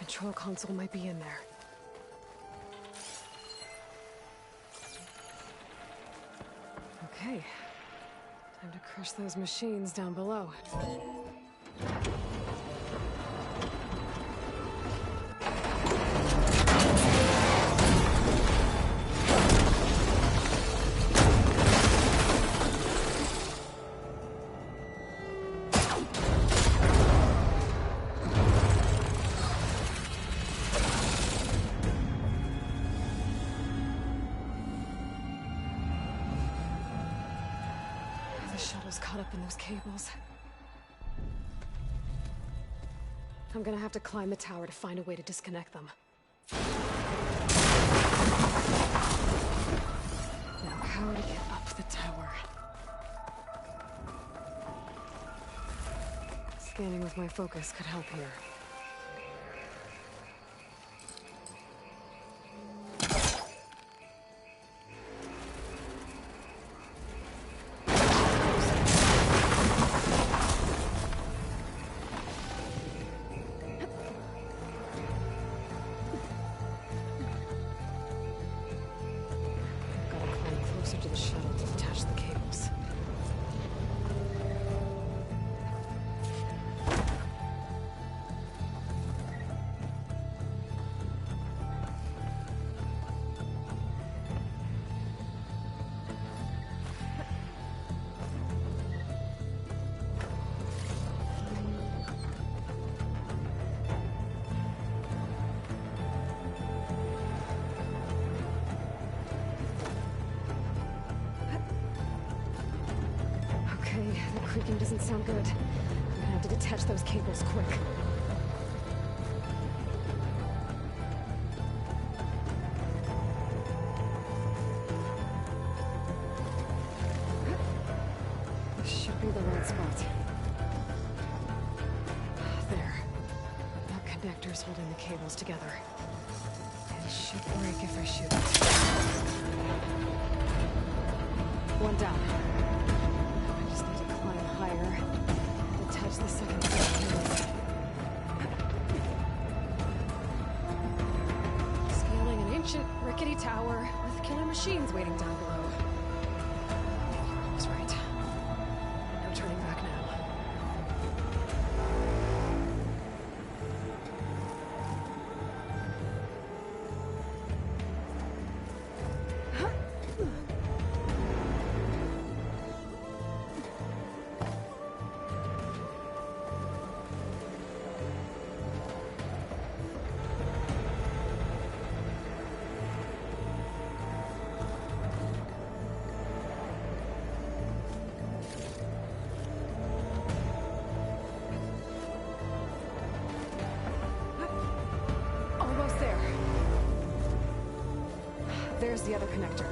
control console might be in there. Okay. Time to crush those machines down below. The shuttle's caught up in those cables. I'm gonna have to climb the tower to find a way to disconnect them. Now, how to get up the tower? Scanning with my focus could help here. To the shuttle to detach the cables. The creaking doesn't sound good. I'm gonna have to detach those cables quick. This should be the right spot. There. That connector's holding the cables together. It should break if I shoot it. One down. Higher. Detach the second set of cables. Scaling an ancient, rickety tower with killer machines waiting down below. I was right. No turning back now. There's the other connector.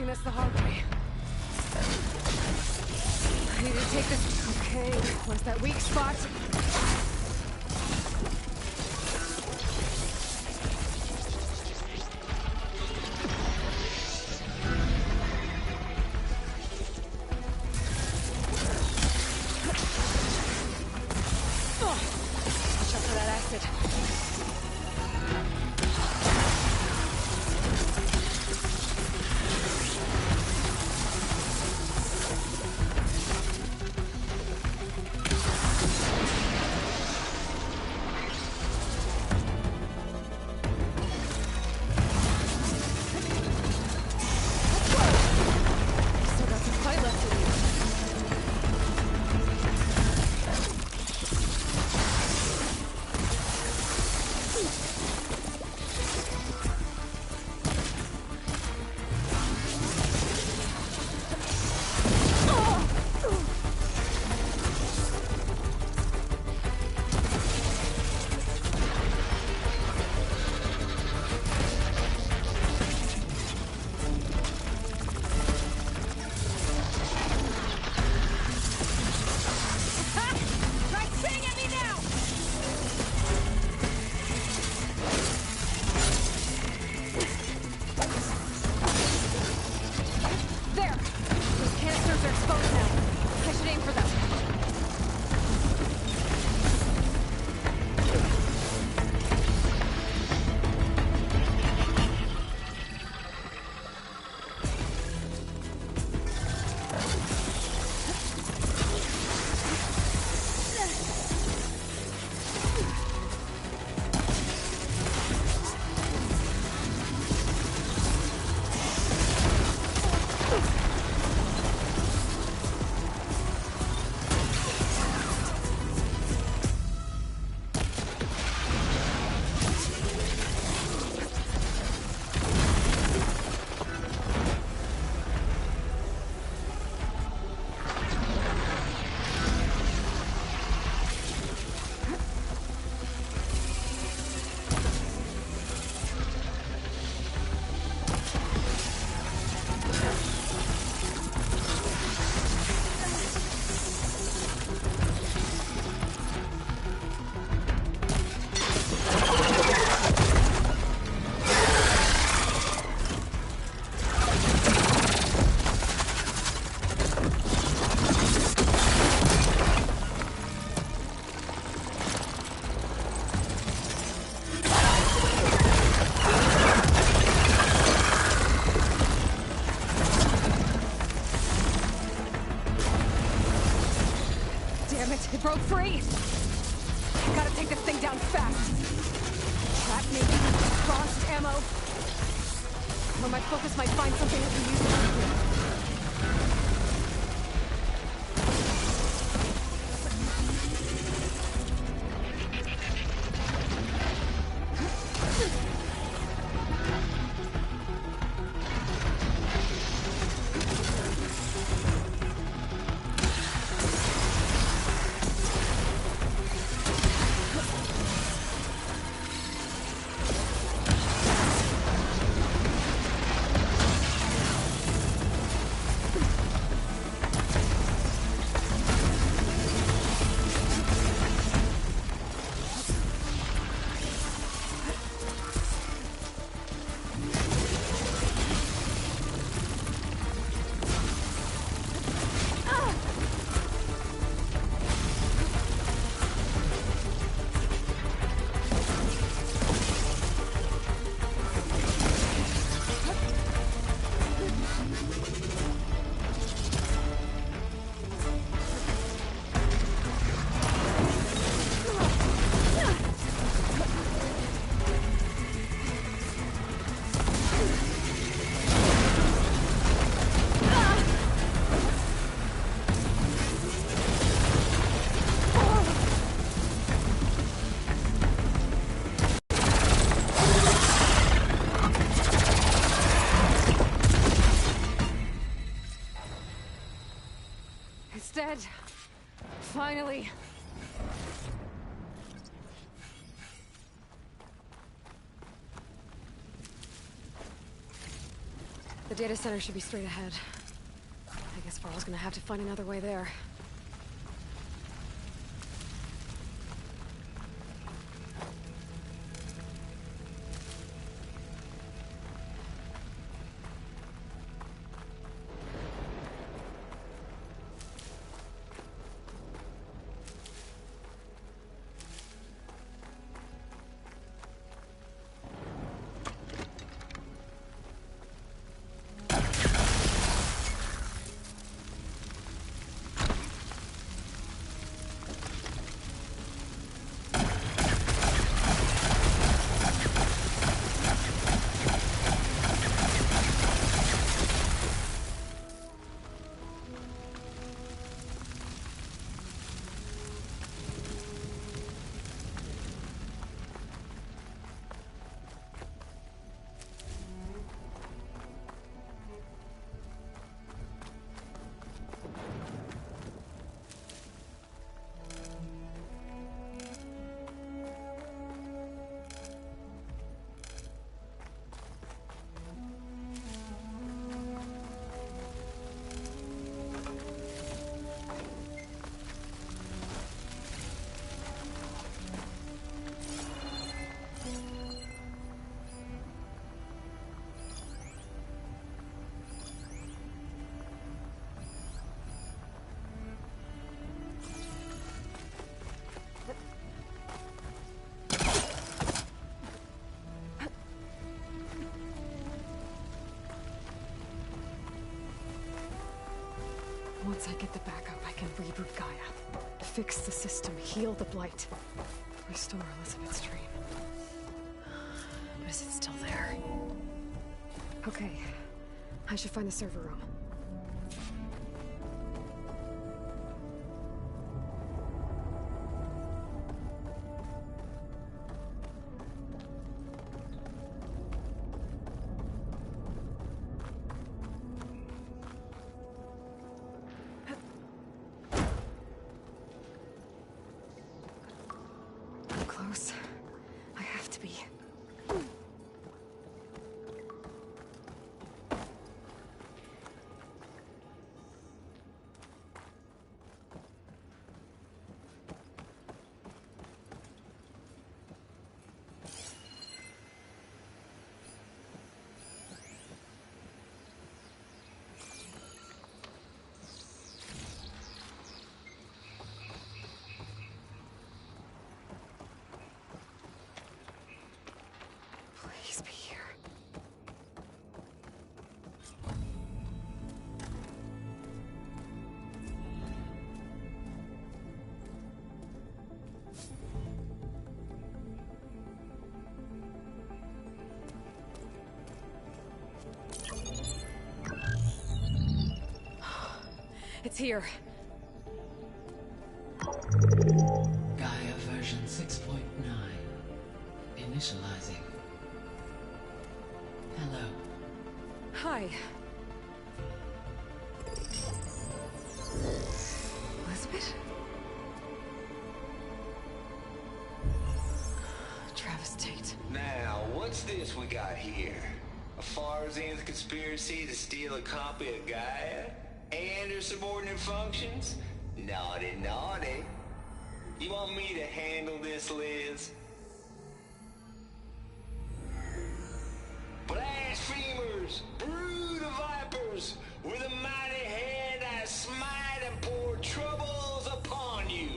This the hard way. I need to take this. Okay, where's that weak spot? Watch out for that acid. broke free! Gotta take this thing down fast! Trap maybe? Frost ammo? Or my focus might find something we can use around here. Dead. Finally. The data center should be straight ahead. I guess Varl's gonna have to find another way there. Once I get the backup, I can reboot Gaia. Fix the system, heal the Blight. Restore Elizabeth's dream. But is it still there? Okay. I should find the server room. Close. I have to be. Please be here. It's here. Gaia version 6.9. Initializing. Hello. Hi. Elizabeth? Travis Tate. Now, what's this we got here? A Farzian's conspiracy to steal a copy of Gaia? And her subordinate functions? Naughty, naughty. You want me to handle this, Liz? Blasphemers! Brood of vipers! With a mighty hand I smite and pour troubles upon you!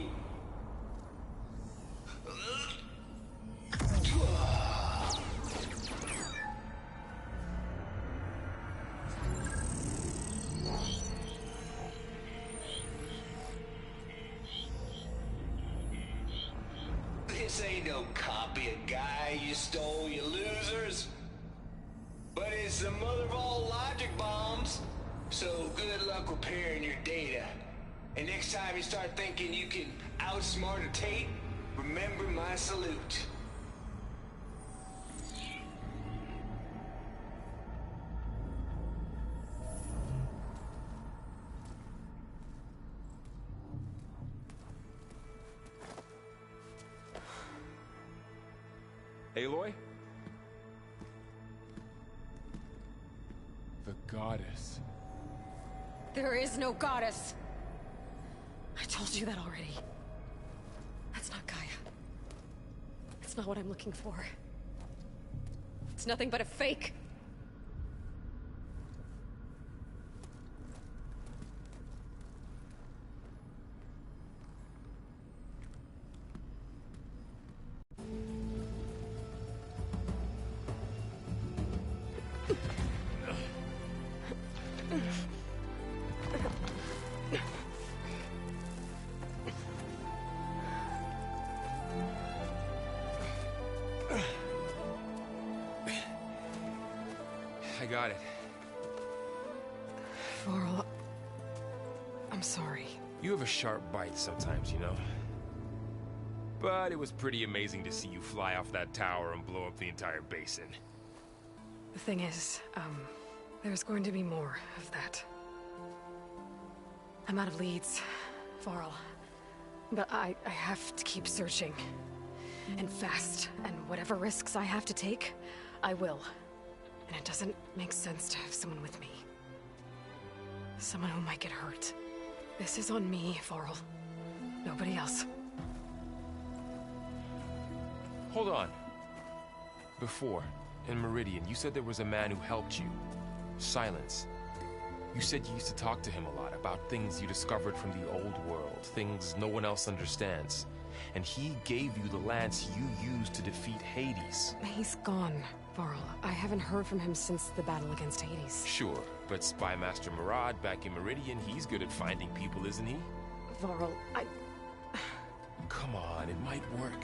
This ain't no copy of Gaia you stole, you losers. But it's the mother of all logic bombs. So good luck repairing your data. And next time you start thinking you can outsmart a Tate, remember my salute. Aloy? The goddess. There is no goddess. I told you that already. That's not Gaia. It's not what I'm looking for. It's nothing but a fake. I got it. Varl, I'm sorry. You have a sharp bite sometimes, you know? But it was pretty amazing to see you fly off that tower and blow up the entire basin. The thing is, there's going to be more of that. I'm out of leads, Varl. But I have to keep searching. And fast. And whatever risks I have to take, I will. And it doesn't make sense to have someone with me. Someone who might get hurt. This is on me, Varl. Nobody else. Hold on. Before, in Meridian, you said there was a man who helped you. Silence. You said you used to talk to him a lot about things you discovered from the old world, things no one else understands. And he gave you the lance you used to defeat Hades. He's gone, Varl. I haven't heard from him since the battle against Hades. Sure, but Spy Master Murad back in Meridian, he's good at finding people, isn't he? Varl, Come on, it might work.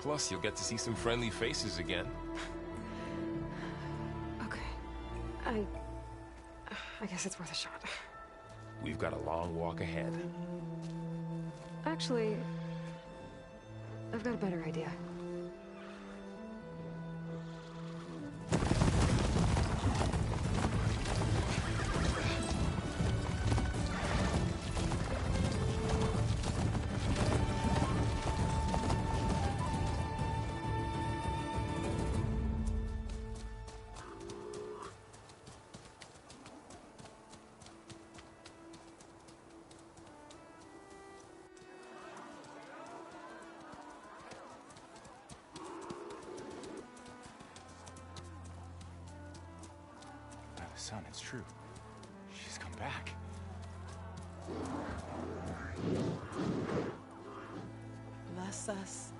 Plus, you'll get to see some friendly faces again. Okay. I guess it's worth a shot. We've got a long walk ahead. Actually, I've got a better idea. Son, it's true. She's come back. Bless us.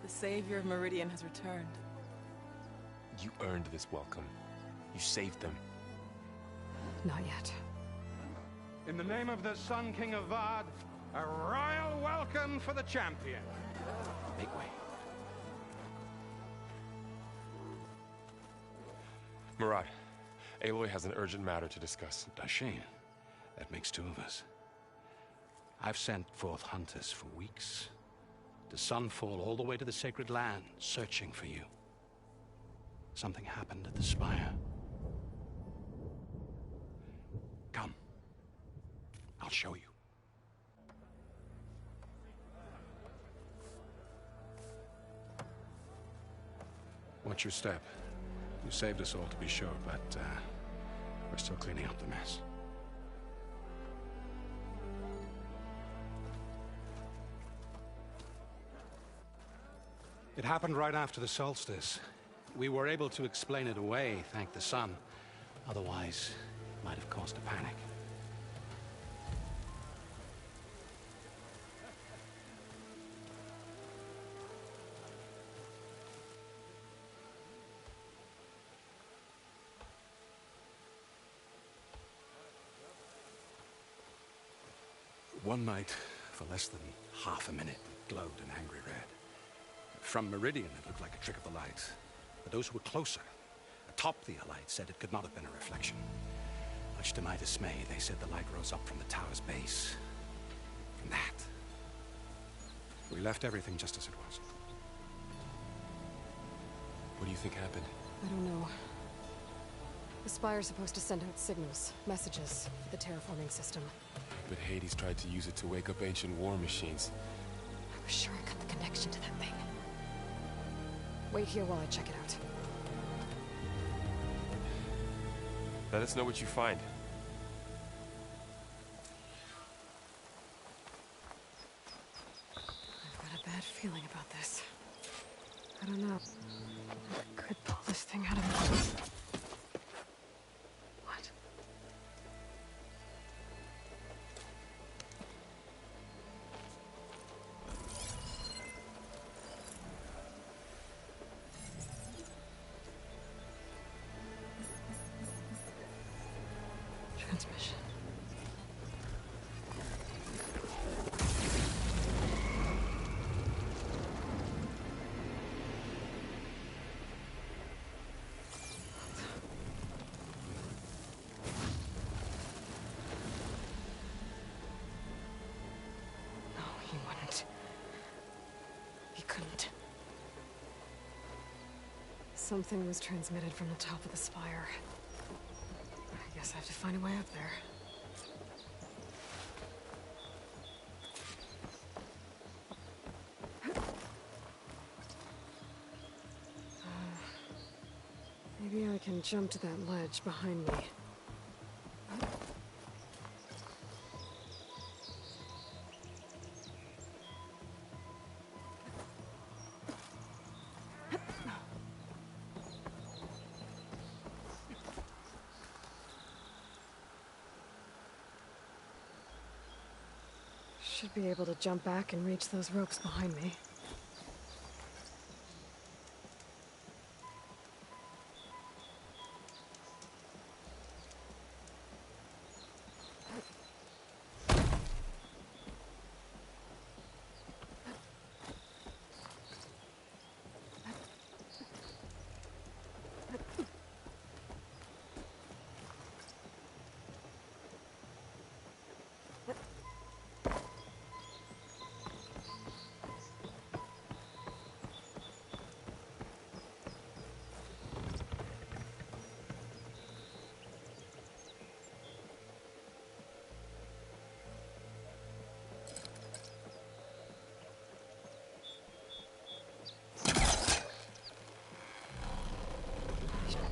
The Savior of Meridian has returned. You earned this welcome. You saved them. Not yet. In the name of the Sun King of Vard, a royal welcome for the champion. Make way. Murad, Aloy has an urgent matter to discuss. Dashane, That makes two of us. I've sent forth hunters for weeks, to Sunfall all the way to the Sacred Land, searching for you. Something happened at the Spire. Come. I'll show you. Watch your step. You saved us all, to be sure, but we're still cleaning up the mess. It happened right after the solstice. We were able to explain it away, thank the sun. Otherwise, it might have caused a panic. One night, for less than half a minute, it glowed an angry red. From Meridian, it looked like a trick of the light. But those who were closer, atop the light, said it could not have been a reflection. Much to my dismay, they said the light rose up from the tower's base. From that, we left everything just as it was. What do you think happened? I don't know. The Spire's supposed to send out signals, messages, for the terraforming system. But Hades tried to use it to wake up ancient war machines. I was sure I got the connection to that thing. Wait here while I check it out. Let us know what you find. I've got a bad feeling about this. I don't know. I could pull this thing out of me. What? Transmission. No, he wouldn't. He couldn't. Something was transmitted from the top of the spire. I guess I have to find a way up there. Maybe I can jump to that ledge behind me. Should be able to jump back and reach those ropes behind me.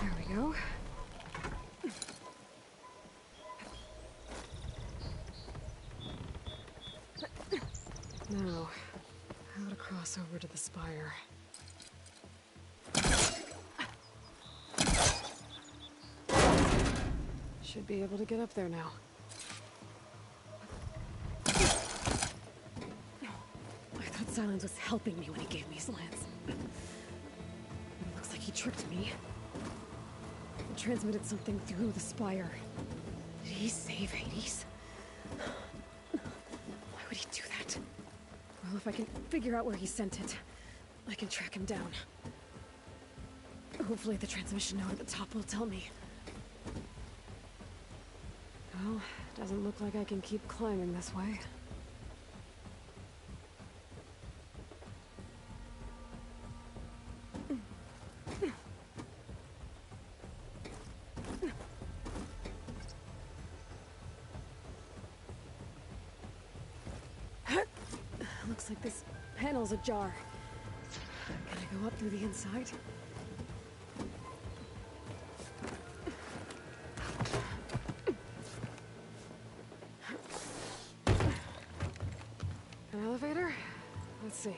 There we go. Now, how to cross over to the spire. Should be able to get up there now. I thought Silence was helping me when he gave me his lance. Looks like he tricked me. He transmitted something through the spire. Did he save Hades? Why would he do that? Well, if I can figure out where he sent it, I can track him down. Hopefully the transmission node at the top will tell me. Well, Doesn't look like I can keep climbing this way. Looks like this panel's ajar. Can I go up through the inside? An elevator? Let's see.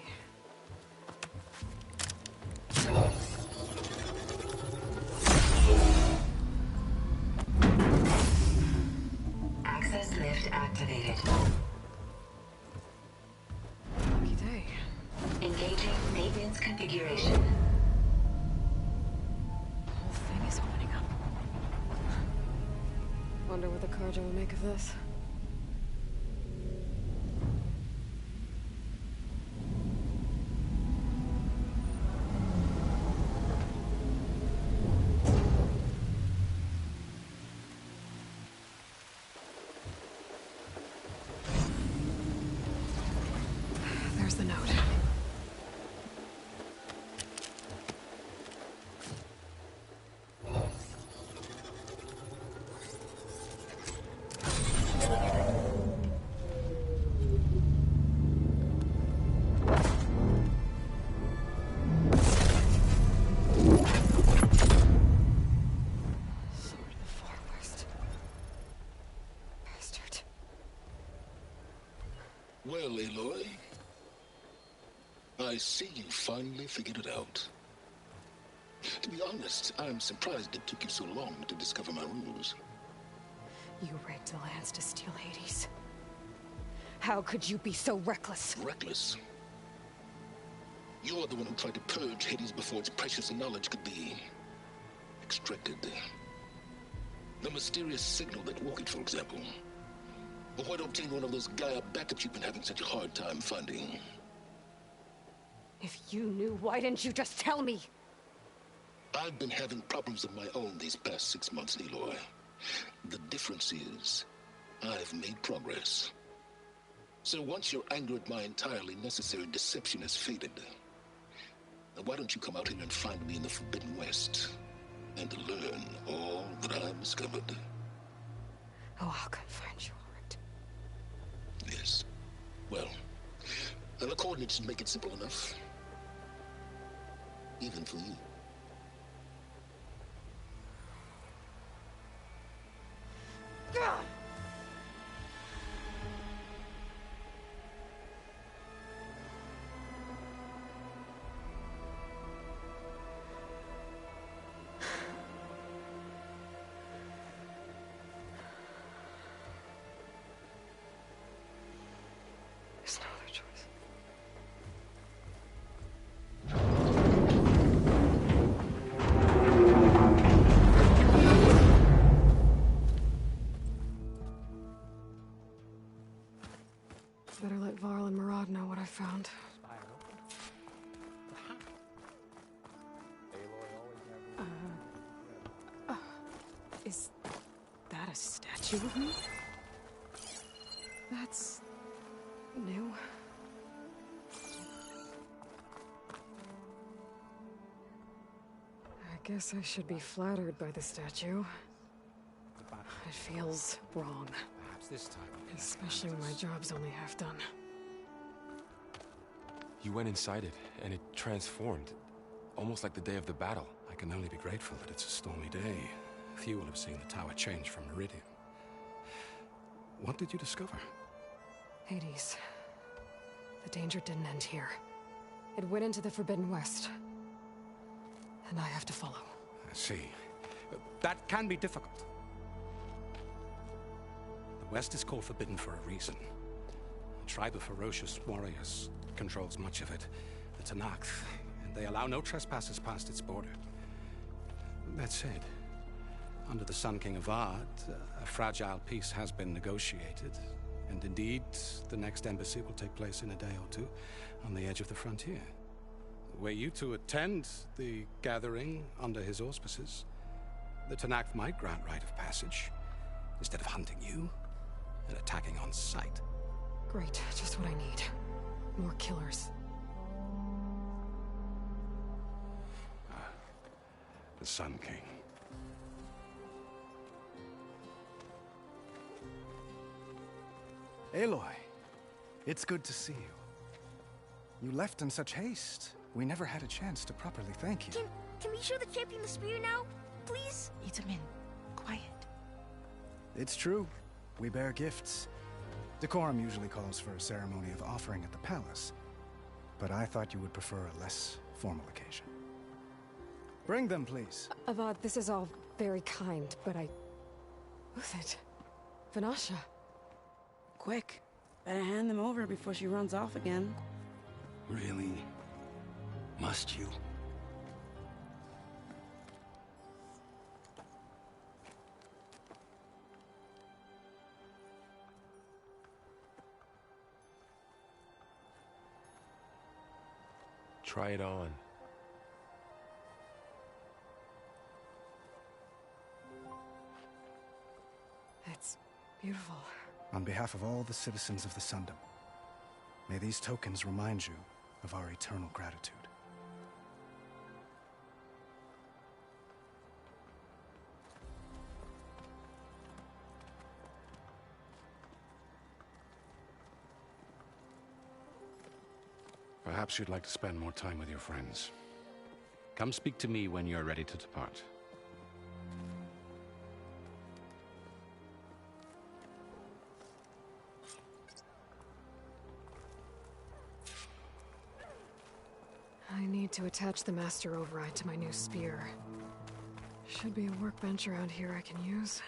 Access lift activated. Lucky day. Engaging maintenance configuration. The whole thing is opening up. Wonder what the cargo will make of this. There's the note. Sword of the Far West. Bastard. Well, Aloy, I see you finally figured it out. To be honest, I'm surprised it took you so long to discover my rules. You rigged the lands to steal Hades. How could you be so reckless? Reckless? You're the one who tried to purge Hades before its precious knowledge could be extracted. The mysterious signal that woke it, for example. Or why to obtain one of those Gaia backups you've been having such a hard time finding. If you knew, why didn't you just tell me? I've been having problems of my own these past 6 months, Aloy. The difference is, I've made progress. So once your anger at my entirely necessary deception has faded, why don't you come out here and find me in the Forbidden West, and learn all that I've discovered? Oh, I'll come find you, all right. Yes. Well, the coordinates make it simple enough. Even for you. God! There's no other choice. Better let Varl and Murad know what I found. Is that a statue of me? That's new. I guess I should be flattered by the statue. It feels wrong. Perhaps this time. Especially when my job's only half done. You went inside it, and it transformed. Almost like the day of the battle. I can only be grateful that it's a stormy day. Few will have seen the tower change from Meridian. What did you discover? Hades. The danger didn't end here. It went into the Forbidden West. And I have to follow. I see. That can be difficult. The West is called Forbidden for a reason. A tribe of ferocious warriors controls much of it. The Tanakh, and they allow no trespassers past its border. That said, under the Sun King of Ard, a fragile peace has been negotiated. And indeed, the next embassy will take place in a day or two on the edge of the frontier. Were you to attend the gathering under his auspices, the Tanakh might grant right of passage instead of hunting you. and attacking on sight. Great, just what I need. More killers. The Sun King. Aloy, it's good to see you. You left in such haste. We never had a chance to properly thank you. Can we show the champion the spear now, please? Itamin, quiet. It's true. We bear gifts. Decorum usually calls for a ceremony of offering at the palace, but I thought you would prefer a less formal occasion. Bring them, please. Avad, this is all very kind, but Who's it? Vanasha. Quick. Better hand them over before she runs off again. Really? Must you? Try it on. It's beautiful. On behalf of all the citizens of the Sundom, may these tokens remind you of our eternal gratitude. Perhaps you'd like to spend more time with your friends. Come speak to me when you're ready to depart. I need to attach the master override to my new spear. Should be a workbench around here I can use.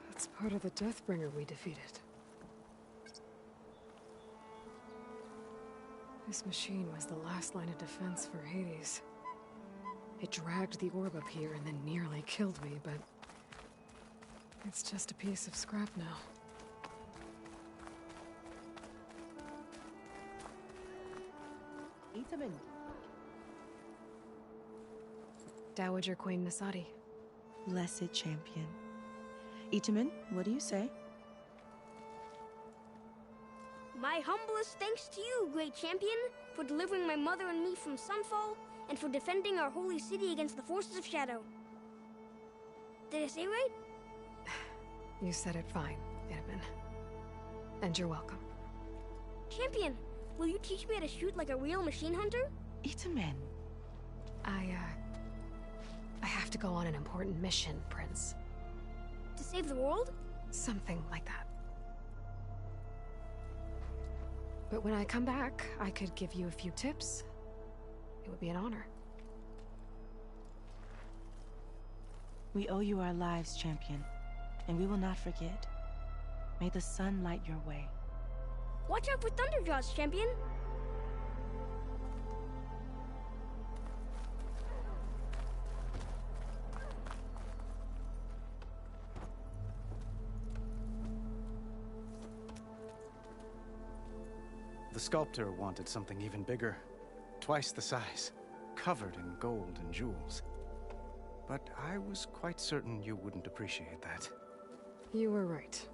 That's part of the Deathbringer we defeated. This machine was the last line of defense for Hades. It dragged the orb up here and then nearly killed me, but it's just a piece of scrap now. Itamin. Dowager Queen Nasadi. Blessed champion. Itamin, what do you say? My humblest thanks to you, great champion, for delivering my mother and me from Sunfall, and for defending our holy city against the forces of Shadow. Did I say right? You said it fine, Edmund. And you're welcome. Champion, will you teach me how to shoot like a real machine hunter? Itamin. I have to go on an important mission, Prince. To save the world? Something like that. But when I come back, I could give you a few tips. It would be an honor. We owe you our lives, champion, and we will not forget. May the sun light your way. Watch out for Thunderjaws, champion! The sculptor wanted something even bigger, twice the size, covered in gold and jewels. But I was quite certain you wouldn't appreciate that. You were right.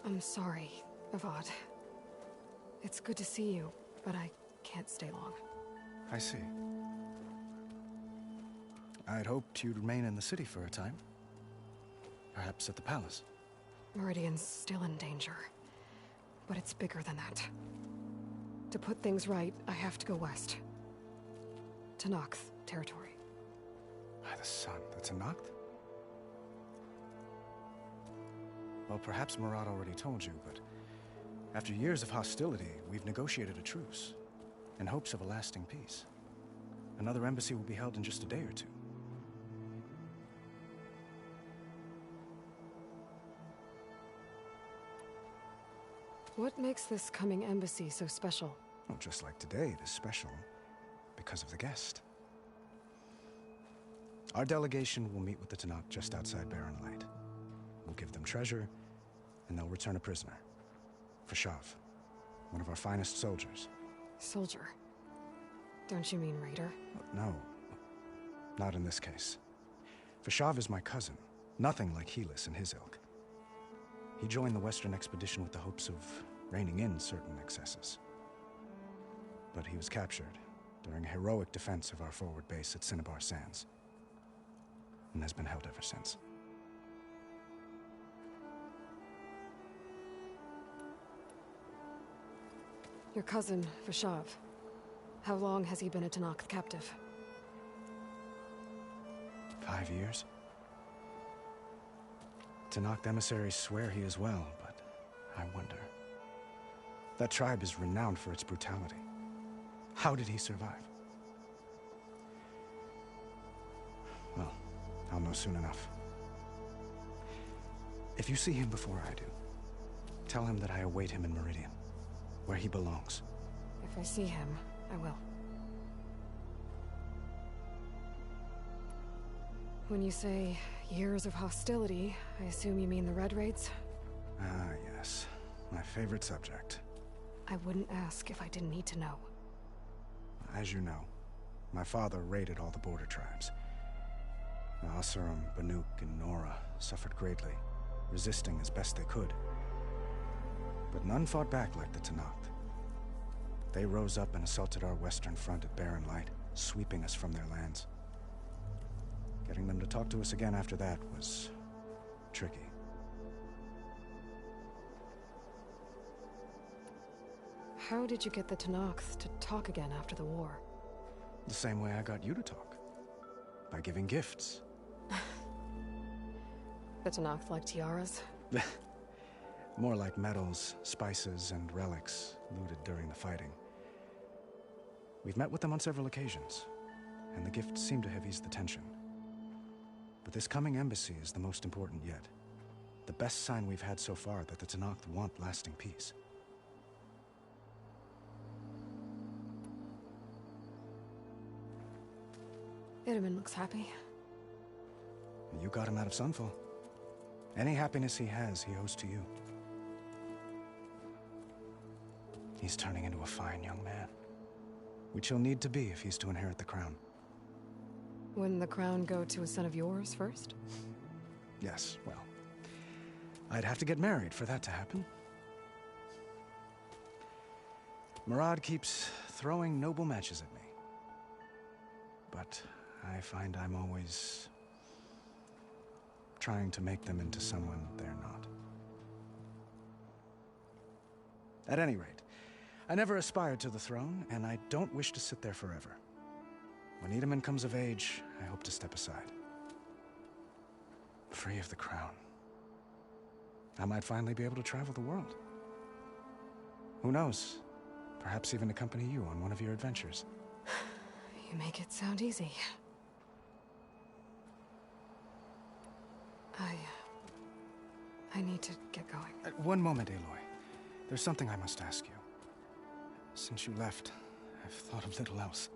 I'm sorry, Avad. It's good to see you, but I can't stay long. I see. I'd hoped you'd remain in the city for a time. Perhaps at the palace. Meridian's still in danger, but it's bigger than that. To put things right, I have to go west. To Noct territory. By the sun, that's a Noct? Well, perhaps Murad already told you, but after years of hostility, we've negotiated a truce, in hopes of a lasting peace. Another embassy will be held in just a day or two. What makes this coming embassy so special? Well, just like today, it is special because of the guest. Our delegation will meet with the Tanakh just outside Barren Light. We'll give them treasure, and they'll return a prisoner. Fashav, one of our finest soldiers. Soldier? Don't you mean raider? No, not in this case. Fashav is my cousin, nothing like Helis and his ilk. He joined the Western expedition with the hopes of reining in certain excesses. But he was captured during a heroic defense of our forward base at Cinnabar Sands, and has been held ever since. Your cousin, Fashav. How long has he been a Tenakth captive? 5 years. Tenakth emissaries swear he is well, but I wonder. That tribe is renowned for its brutality. How did he survive? Well, I'll know soon enough. If you see him before I do, tell him that I await him in Meridian, where he belongs. If I see him, I will. When you say years of hostility, I assume you mean the Red Raids? Ah, yes. My favorite subject. I wouldn't ask if I didn't need to know. As you know, my father raided all the border tribes. The Asurum, Banuk, and Nora suffered greatly, resisting as best they could. But none fought back like the Tenakth. They rose up and assaulted our western front at Barren Light, sweeping us from their lands. Getting them to talk to us again after that was tricky. How did you get the Tenakth to talk again after the war? The same way I got you to talk. By giving gifts. The Tenakth like tiaras? More like medals, spices, and relics looted during the fighting. We've met with them on several occasions, and the gifts seem to have eased the tension. But this coming embassy is the most important yet. The best sign we've had so far that the Tenakth want lasting peace. Itamen looks happy. You got him out of Sunfall. Any happiness he has, he owes to you. He's turning into a fine young man, which he'll need to be if he's to inherit the crown. Wouldn't the crown go to a son of yours first? Yes, well, I'd have to get married for that to happen. Murad keeps throwing noble matches at me. But I find I'm always trying to make them into someone they're not. At any rate, I never aspired to the throne, and I don't wish to sit there forever. When Itamen comes of age, I hope to step aside. Free of the crown. I might finally be able to travel the world. Who knows? Perhaps even accompany you on one of your adventures. You make it sound easy. I need to get going. One moment, Aloy. There's something I must ask you. Since you left, I've thought of little else.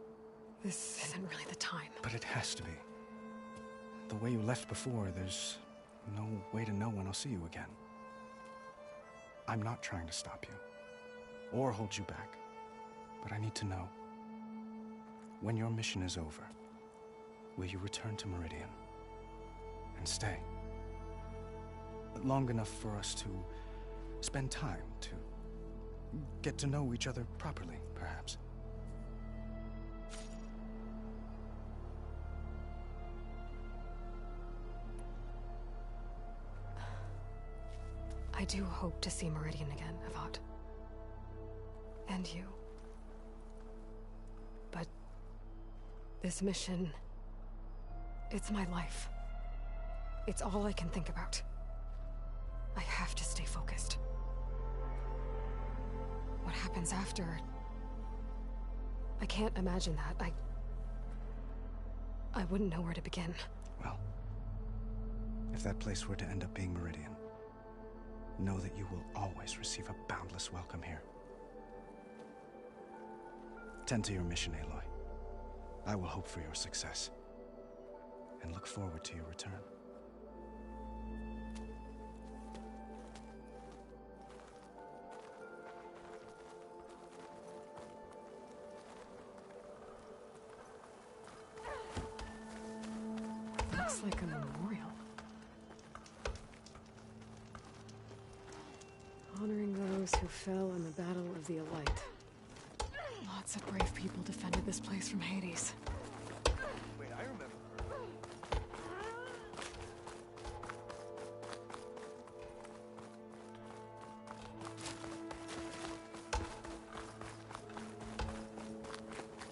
This isn't really the time. But it has to be. The way you left before, there's no way to know when I'll see you again. I'm not trying to stop you, or hold you back. But I need to know. When your mission is over, will you return to Meridian? And stay? Long enough for us to spend time, to get to know each other properly, perhaps. I do hope to see Meridian again, Avad. And you. But this mission, it's my life. It's all I can think about. I have to stay focused. What happens after? I can't imagine that. I wouldn't know where to begin. Well, if that place were to end up being Meridian, know that you will always receive a boundless welcome here. Tend to your mission, Aloy. I will hope for your success, and look forward to your return. those who fell in the Battle of the Elite. Lots of brave people defended this place from Hades. Wait, I remember her.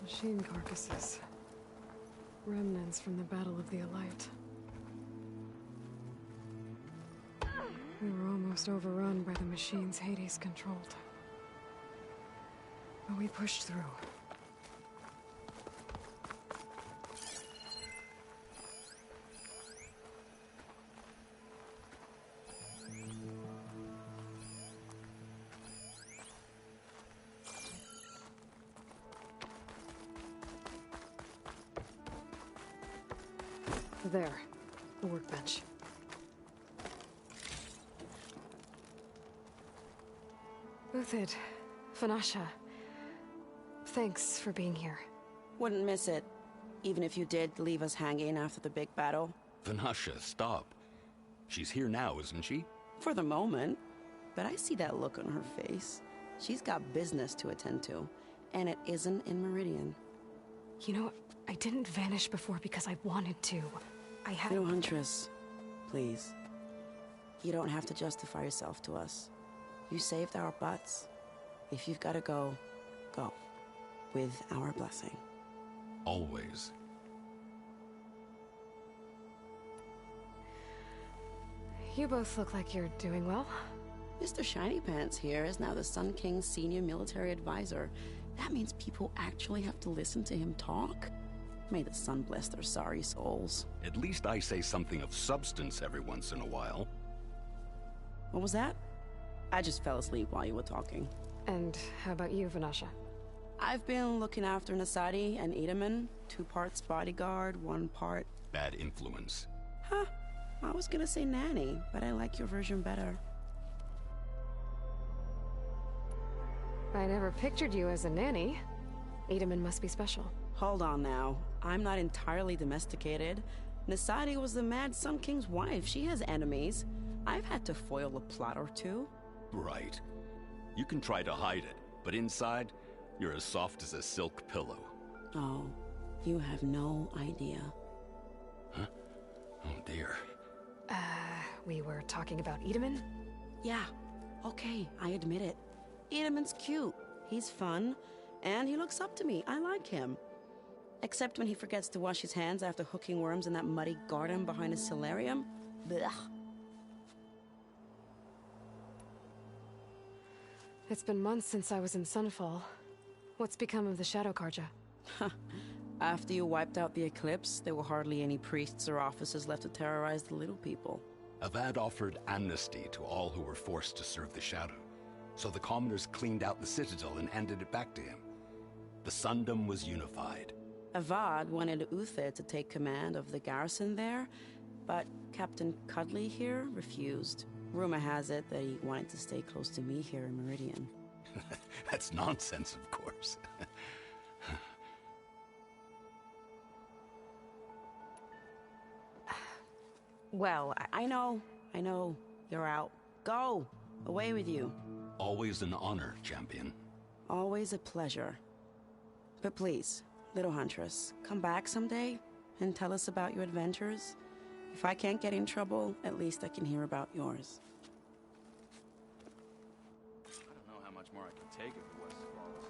Machine carcasses. Remnants from the Battle of the Elite. We were almost overrun by the machines Hades controlled. But we pushed through. There, the workbench. Uthid, Vanasha, thanks for being here. Wouldn't miss it, even if you did leave us hanging after the big battle. Vanasha, stop. She's here now, isn't she? For the moment. But I see that look on her face. She's got business to attend to, and it isn't in Meridian. You know, I didn't vanish before because I wanted to. I had... Little Huntress, please. You don't have to justify yourself to us. You saved our butts. If you've got to go, go. With our blessing. Always. You both look like you're doing well. Mr. Shiny Pants here is now the Sun King's senior military advisor. That means people actually have to listen to him talk? May the sun bless their sorry souls. At least I say something of substance every once in a while. What was that? I just fell asleep while you were talking. And how about you, Vanasha? I've been looking after Nasadi and Edaman. 2 parts bodyguard, 1 part... bad influence. Huh. I was gonna say nanny, but I like your version better. I never pictured you as a nanny. Edaman must be special. Hold on now. I'm not entirely domesticated. Nasadi was the Mad Sun King's wife. She has enemies. I've had to foil a plot or 2. Right. You can try to hide it, but inside, you're as soft as a silk pillow. Oh, you have no idea. Huh? Oh dear. We were talking about Edaman? Yeah. Okay, I admit it. Edaman's cute. He's fun. And he looks up to me. I like him. Except when he forgets to wash his hands after hooking worms in that muddy garden behind his solarium. Blech. It's been months since I was in Sunfall. What's become of the Shadow Karja? After you wiped out the eclipse, there were hardly any priests or officers left to terrorize the little people. Avad offered amnesty to all who were forced to serve the Shadow. So the commoners cleaned out the citadel and handed it back to him. The Sundom was unified. Avad wanted Uthid to take command of the garrison there, but Captain Cuddly here refused. Rumor has it that he wanted to stay close to me here in Meridian. That's nonsense, of course. Well, I know. You're out. Go! Away with you. Always an honor, champion. Always a pleasure. But please, little Huntress, come back someday and tell us about your adventures. If I can't get in trouble, at least I can hear about yours. I don't know how much more I can take of the West Flawless.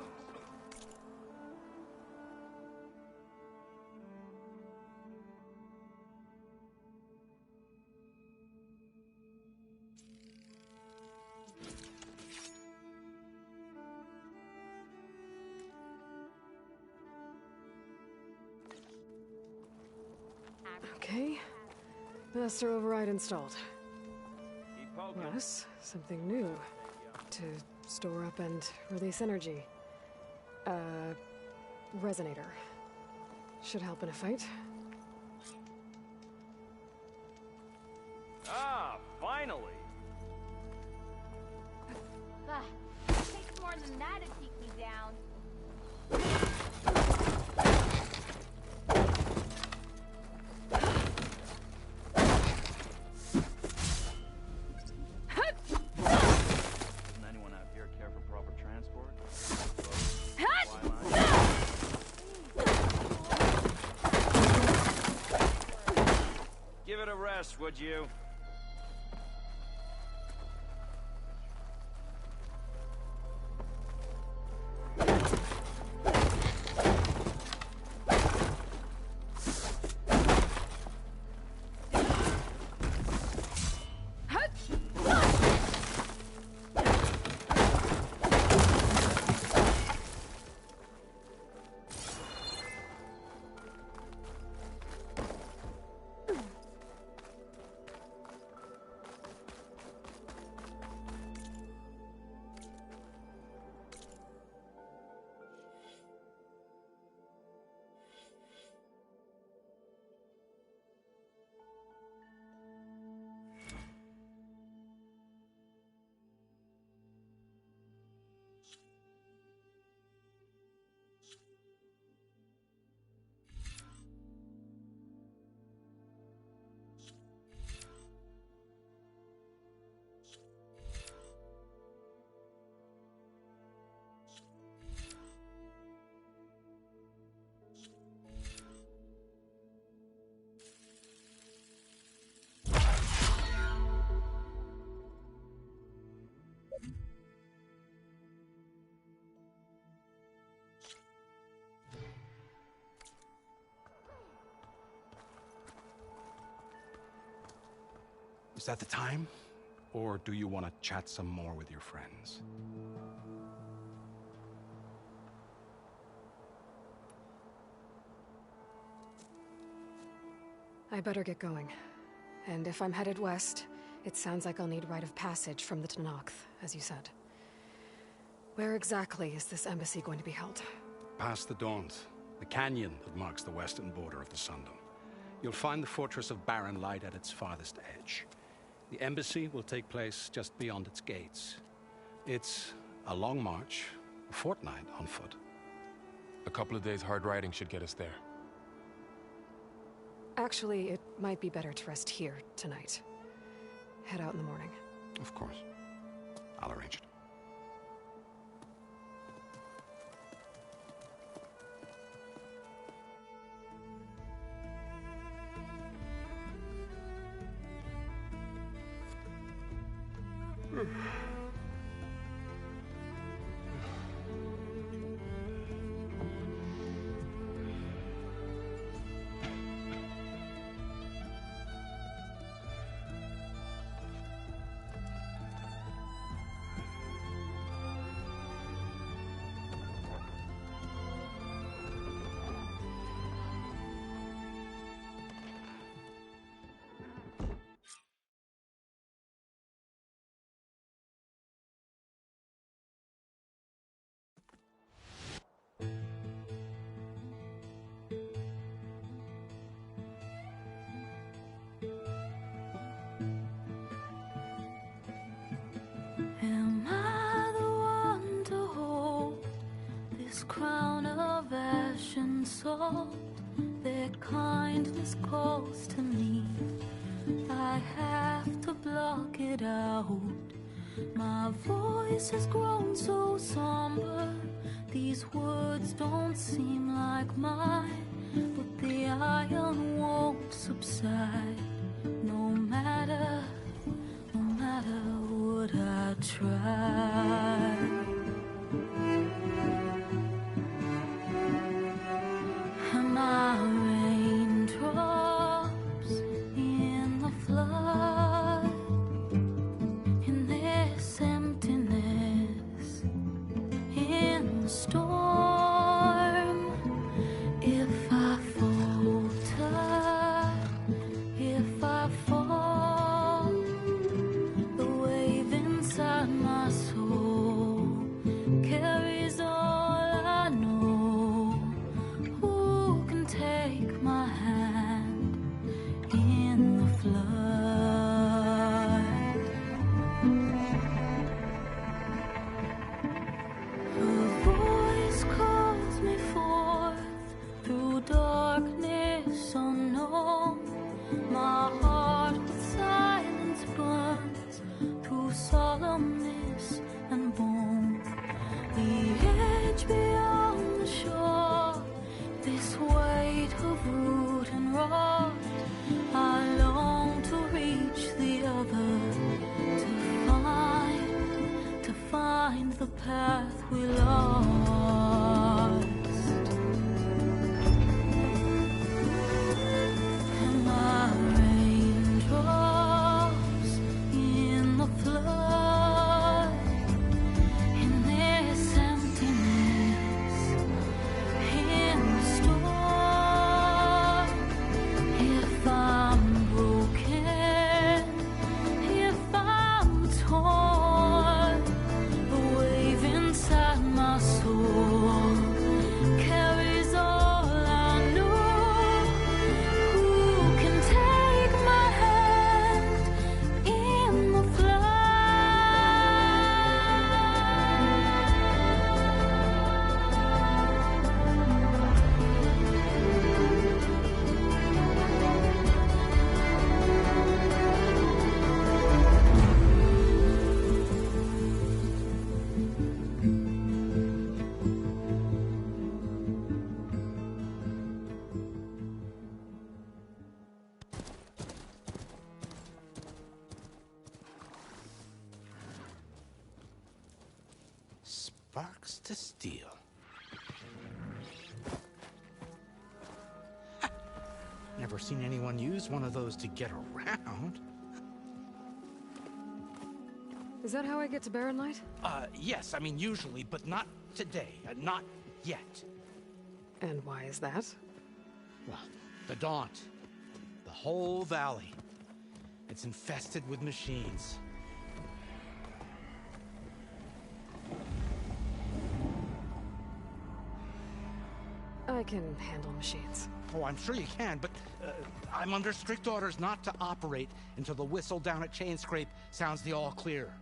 Okay. Master override installed. Yes, something new. To store up and release energy. Resonator. Should help in a fight. Ah, finally! It takes more than that to keep me down. Isn't anyone out here bit of rest, would you? Is that the time? Or do you want to chat some more with your friends? I better get going. And if I'm headed west, it sounds like I'll need rite of passage from the Tenakth, as you said. Where exactly is this embassy going to be held? Past the Daunt, the canyon that marks the western border of the Sundom. You'll find the fortress of Barren Light at its farthest edge. The embassy will take place just beyond its gates. It's a long march, a fortnight on foot. A couple of days hard riding should get us there. Actually, it might be better to rest here tonight. Head out in the morning. Of course. I'll arrange it. Am I the one to hold this crown of ash and salt? Their kindness calls to me. I have to block it out. My voice has grown so somber. These words don't seem like mine, but the iron won't subside. No matter what I try. Am I raindrops in the flood? In this emptiness, in the storm. If I falter, if I fall, the wave inside my soul carries all I know. Who can take my hand in the flood? Her voice calls me forth through darkness unknown. My heart Sparks to steel. Never seen anyone use one of those to get around. Is that how I get to Barren Light? Yes, I mean usually, but not today. Not yet. And why is that? Well, the Daunt. The whole valley. It's infested with machines. I can handle machines. Oh, I'm sure you can, but I'm under strict orders not to operate until the whistle down at Chainscrape sounds the all clear.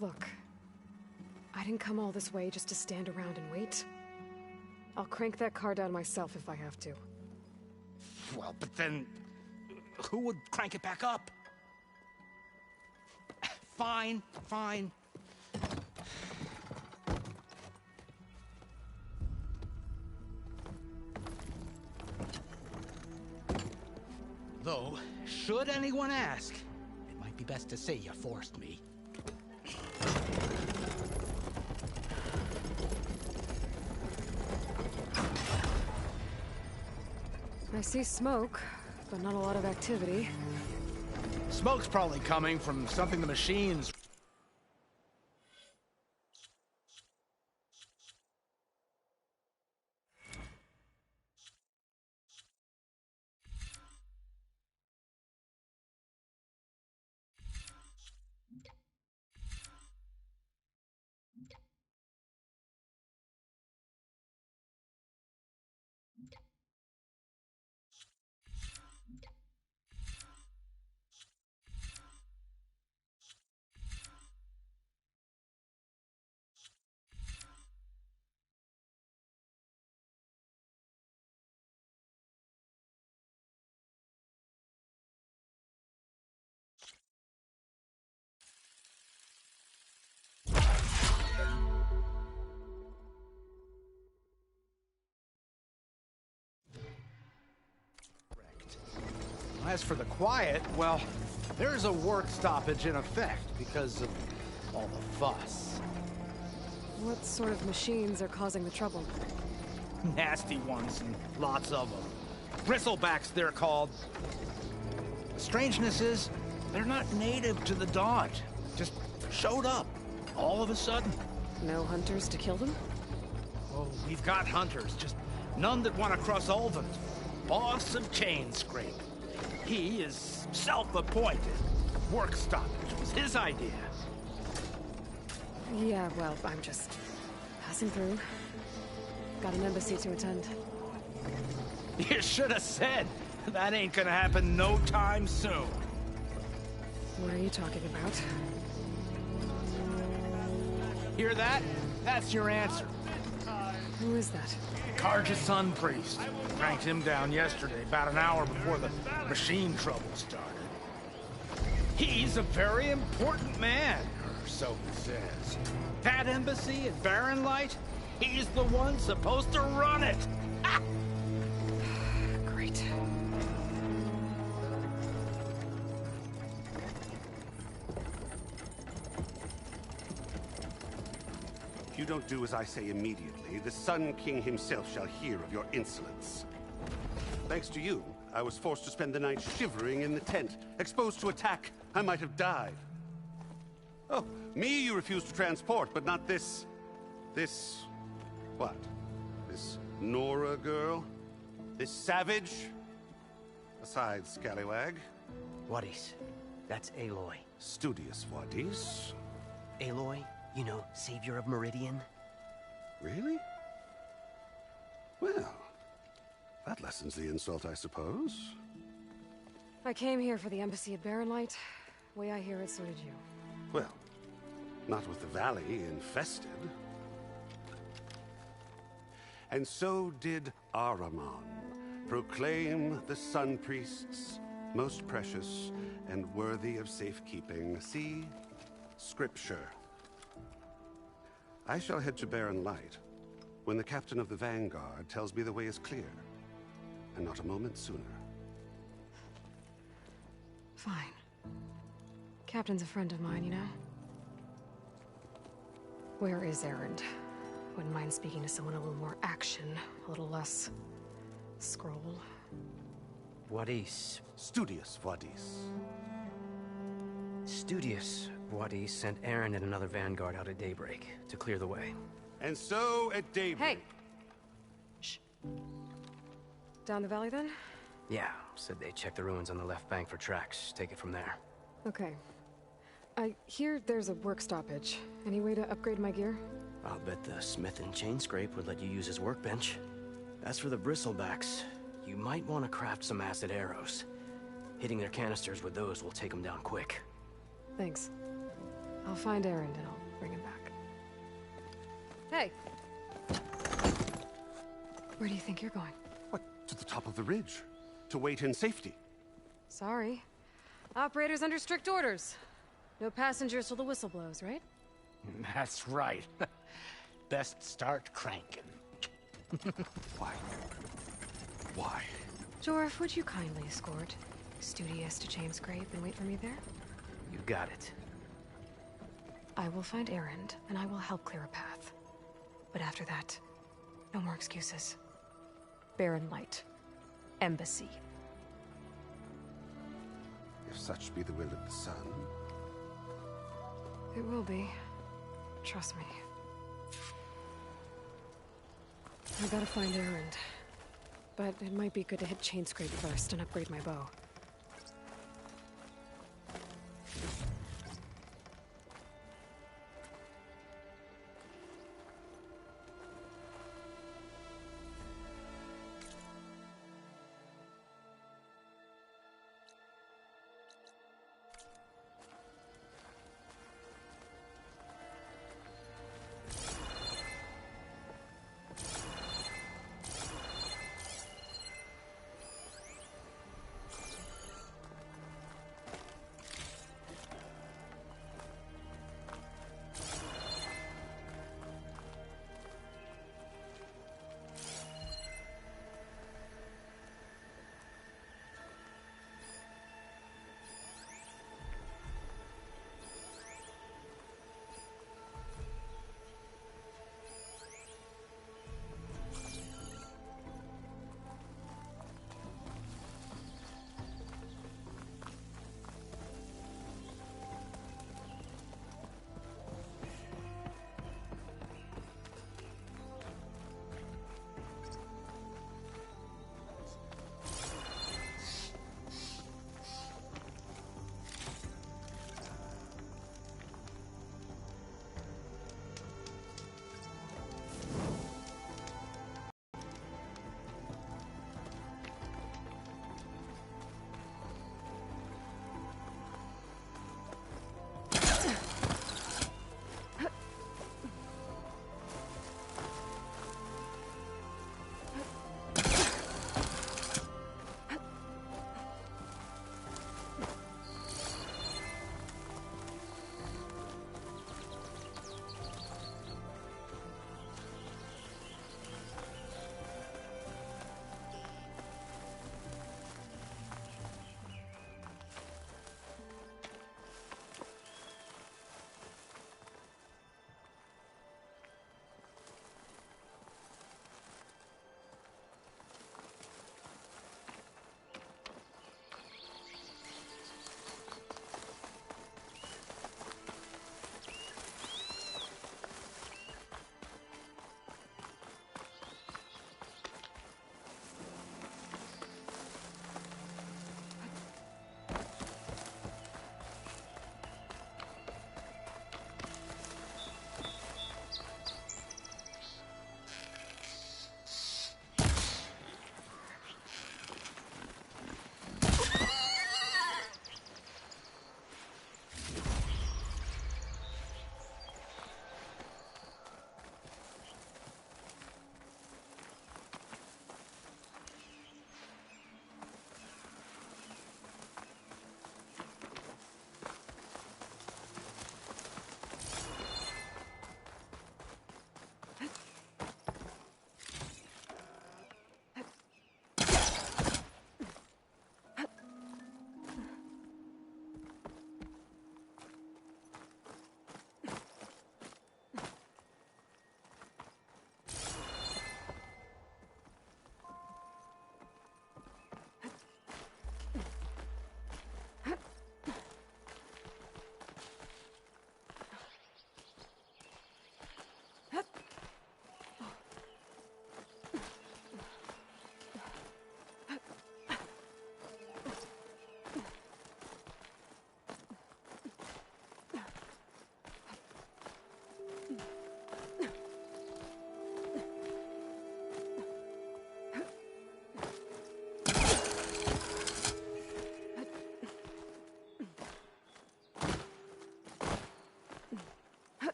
Look, I didn't come all this way just to stand around and wait. I'll crank that car down myself if I have to. Well, but then who would crank it back up? Fine, fine. Though, should anyone ask, it might be best to say you forced me. I see smoke, but not a lot of activity. Smoke's probably coming from something the machines... As for the quiet, well, there's a work stoppage in effect because of all the fuss. What sort of machines are causing the trouble? Nasty ones, and lots of them. Bristlebacks, they're called. The strangeness is, they're not native to the Daunt. Just showed up, all of a sudden. No hunters to kill them? Oh, we've got hunters, just none that want to cross Ulvund. Boss of Chainscrape. He is self-appointed. Work stoppage was his idea. Yeah, well, I'm just passing through. Got an embassy to attend. You should have said. That ain't gonna happen no time soon. What are you talking about? Hear that? That's your answer. Who is that? Karja's Sun Priest. Cranked him down yesterday, about an hour before the machine trouble started. He's a very important man, or so he says. That embassy at Barren Light, he's the one supposed to run it. Great. If you don't do as I say immediately, the Sun King himself shall hear of your insolence. Thanks to you, I was forced to spend the night shivering in the tent. Exposed to attack, I might have died. Oh, me you refuse to transport, but not this... what? This Nora girl? This savage? Aside, scallywag. Wadis. That's Aloy. Studious Wadis. Aloy, you know, savior of Meridian. Really? Well, that lessens the insult, I suppose. I came here for the embassy at Barren Light. Way I hear it, so did you. Well, not with the valley infested. And so did Ahriman, proclaim the Sun Priests most precious and worthy of safekeeping. See? Scripture. I shall head to Barren Light when the captain of the Vanguard tells me the way is clear, and not a moment sooner. Fine. Captain's a friend of mine, you know? Where is Erend? Wouldn't mind speaking to someone a little more action, a little less scroll. Wadis. Studious Wadis. Studious Wadis sent Aaron and another vanguard out at daybreak to clear the way. And so at daybreak... Hey! Shh. Down the valley then? Yeah, said they checked the ruins on the left bank for tracks. Take it from there. Okay. I hear there's a work stoppage. Any way to upgrade my gear? I'll bet the smith and chain scrape would let you use his workbench. As for the bristlebacks, you might want to craft some acid arrows. Hitting their canisters with those will take them down quick. Thanks. I'll find Erend and I'll bring him back. Hey! Where do you think you're going? What, to the top of the ridge? To wait in safety? Sorry. Operator's under strict orders. No passengers till the whistle blows, right? That's right. Best start cranking. Why? Why? Jorf, would you kindly escort Studious to Chain Scrape and wait for me there? You got it. I will find Erend, and I will help clear a path. But after that, no more excuses. Barren Light. Embassy. If such be the will of the sun. It will be. Trust me. I gotta find Erend. But it might be good to hit Chain Scrape first and upgrade my bow.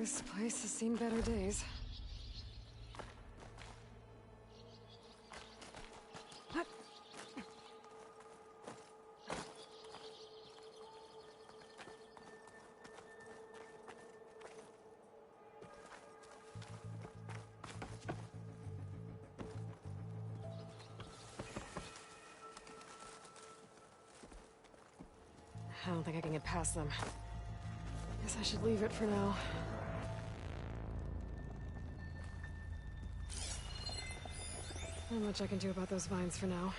This place has seen better days. I don't think I can get past them. Guess I should leave it for now. Not much I can do about those vines for now.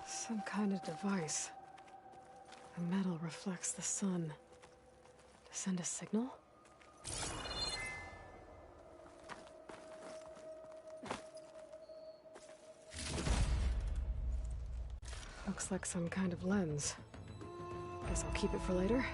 Some kind of device. The metal reflects the sun. To send a signal? Looks like some kind of lens. Guess I'll keep it for later.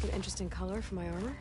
Make an interesting color for my armor?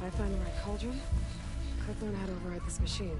If I find the right cauldron, could learn how to override this machine.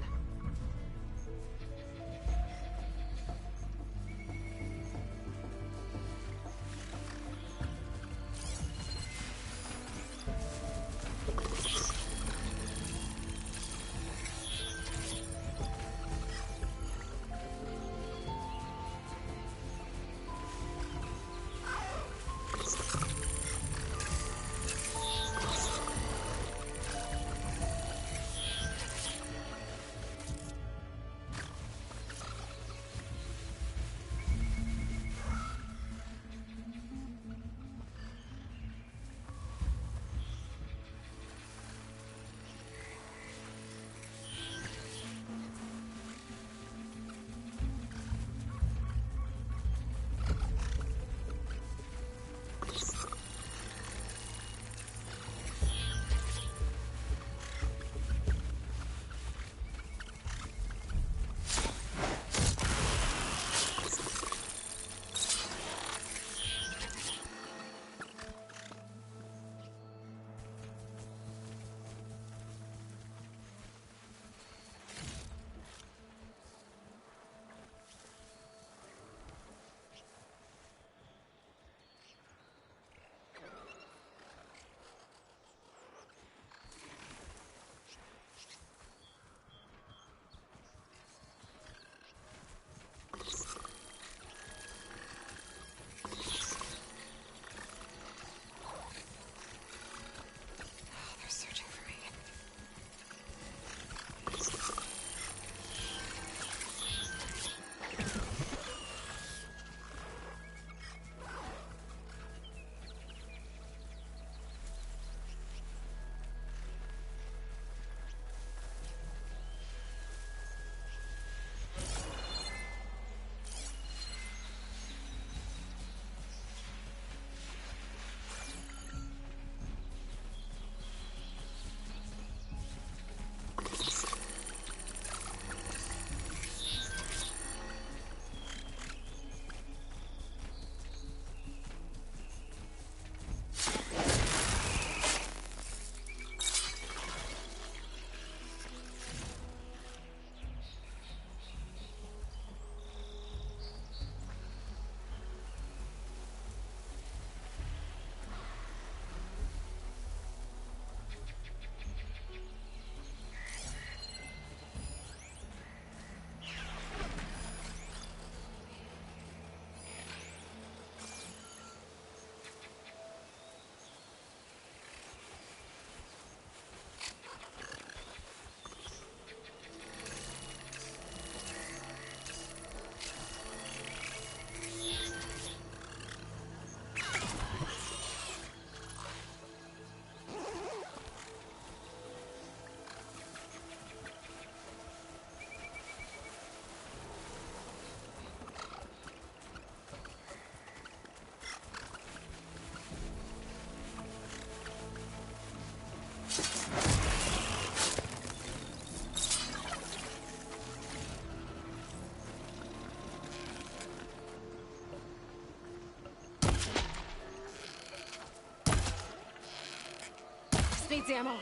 Needs ammo.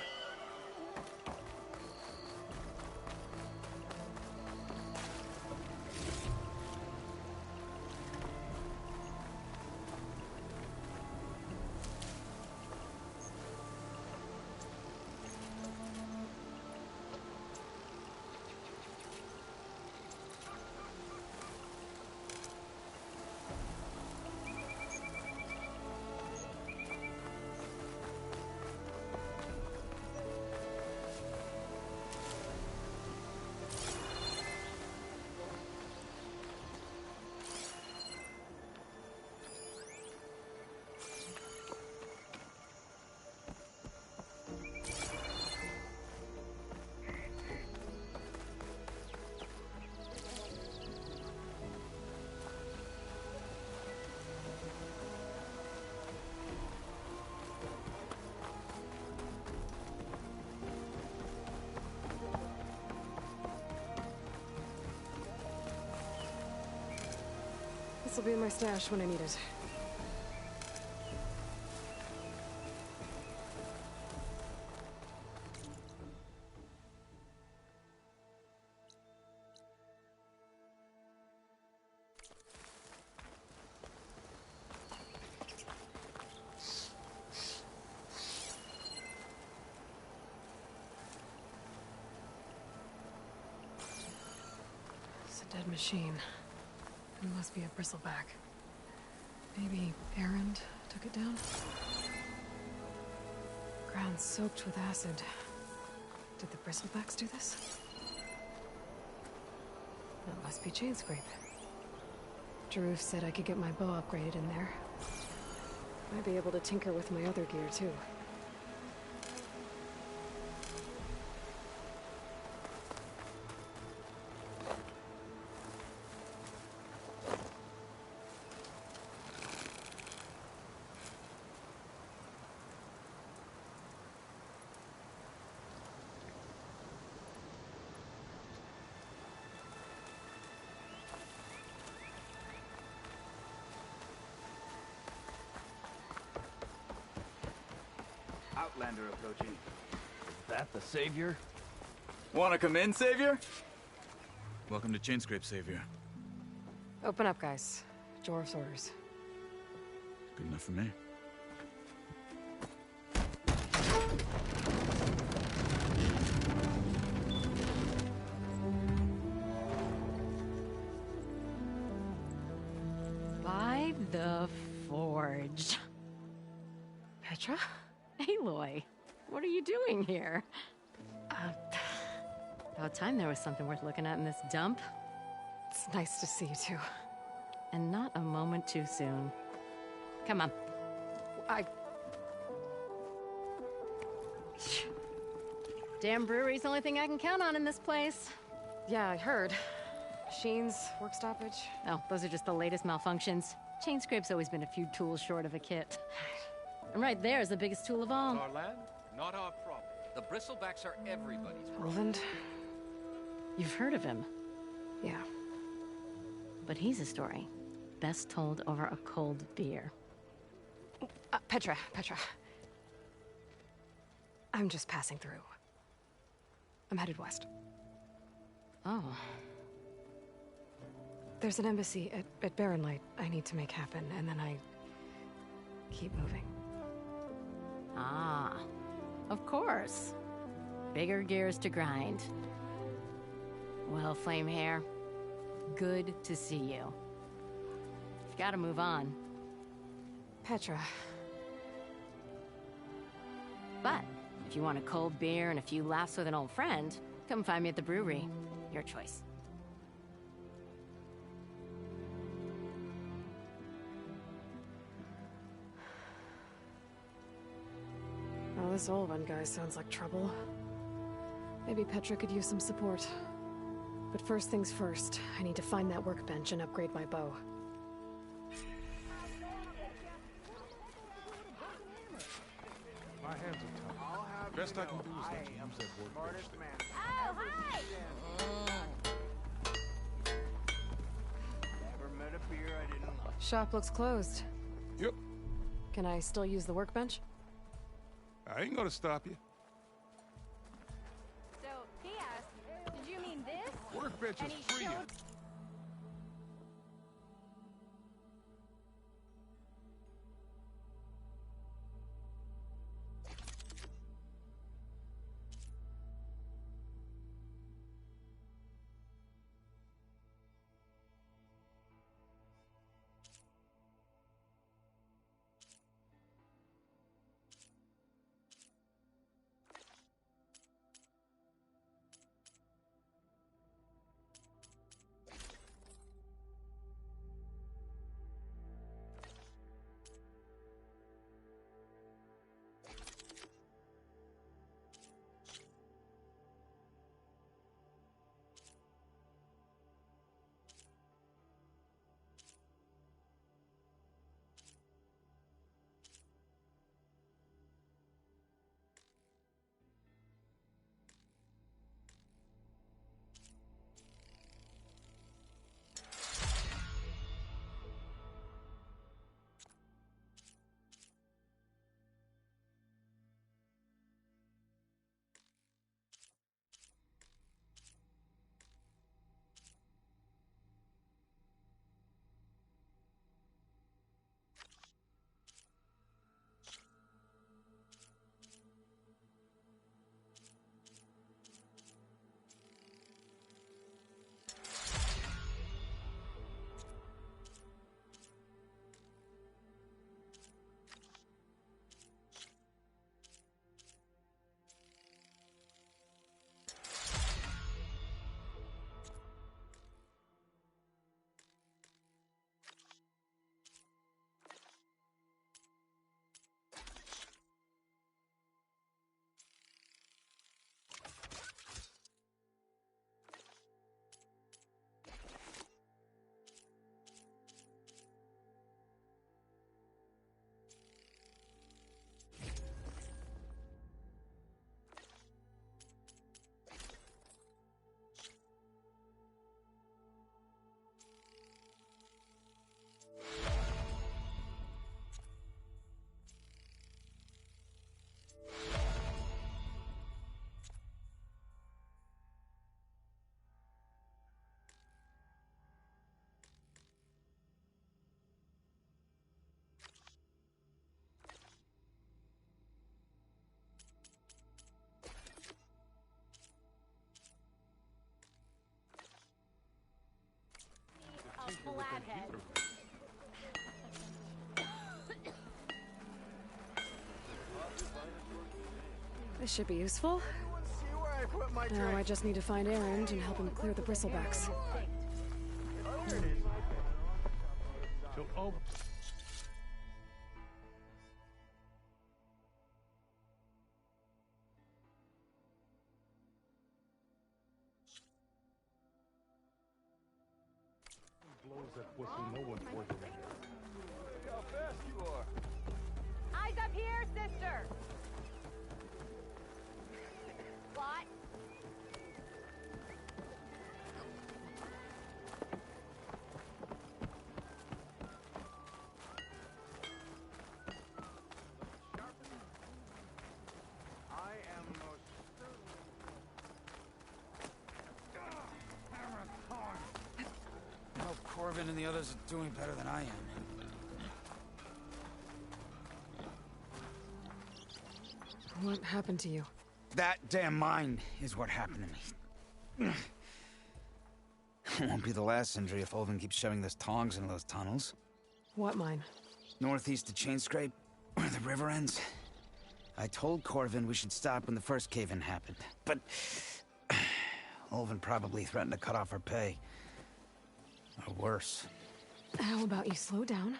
This'll be in my stash when I need it. It's a dead machine. It must be a bristleback. Maybe Erend took it down? Ground soaked with acid. Did the bristlebacks do this? That must be Chainscrape. Jaruf said I could get my bow upgraded in there. Might be able to tinker with my other gear, too. Outlander approaching. Is that the Savior? Wanna come in, Savior? Welcome to Chainscrape, Savior. Open up, guys. Jorv's orders. Good enough for me. By the Forge. Petra? Aloy, what are you doing here? About time there was something worth looking at in this dump. It's nice to see you too. And not a moment too soon. Come on. Damn brewery's the only thing I can count on in this place. Yeah, I heard. Machines, work stoppage. Oh, those are just the latest malfunctions. Chainscrape's always been a few tools short of a kit. And right there is the biggest tool of all. Our land, not our problem. The bristlebacks are everybody's problem. Roland? You've heard of him. Yeah. But he's a story best told over a cold beer. Petra. I'm just passing through. I'm headed west. Oh. There's an embassy at Barrenlight I need to make happen, and then I keep moving. Ah, of course. Bigger gears to grind. Well, Flamehair, good to see you. You've got to move on. Petra. But if you want a cold beer and a few laughs with an old friend, come find me at the brewery. Your choice. Well, this old one guy sounds like trouble. Maybe Petra could use some support. But first things first, I need to find that workbench and upgrade my bow. My hands are tied. Best I can do is let you use that workbench thing. Oh, hi! Never met a beer I didn't like. Shop looks closed. Yep. Can I still use the workbench? I ain't gonna stop you. So, he asked, did you mean this? Workbench And is he free. showed... This should be useful. Now I just need to find Erend and help him clear the bristlebacks. Blows that whistle, no one's working. Look how fast you are. Eyes up here, sister! What? I am most No, Corvin and the others are doing better than I am. What happened to you? That damn mine is what happened to me. It won't be the last injury if Olvin keeps shoving those tongs into those tunnels. What mine? Northeast of Chainscrape, where the river ends. I told Corvin we should stop when the first cave-in happened, but Olvin probably threatened to cut off our pay. Or worse. How about you slow down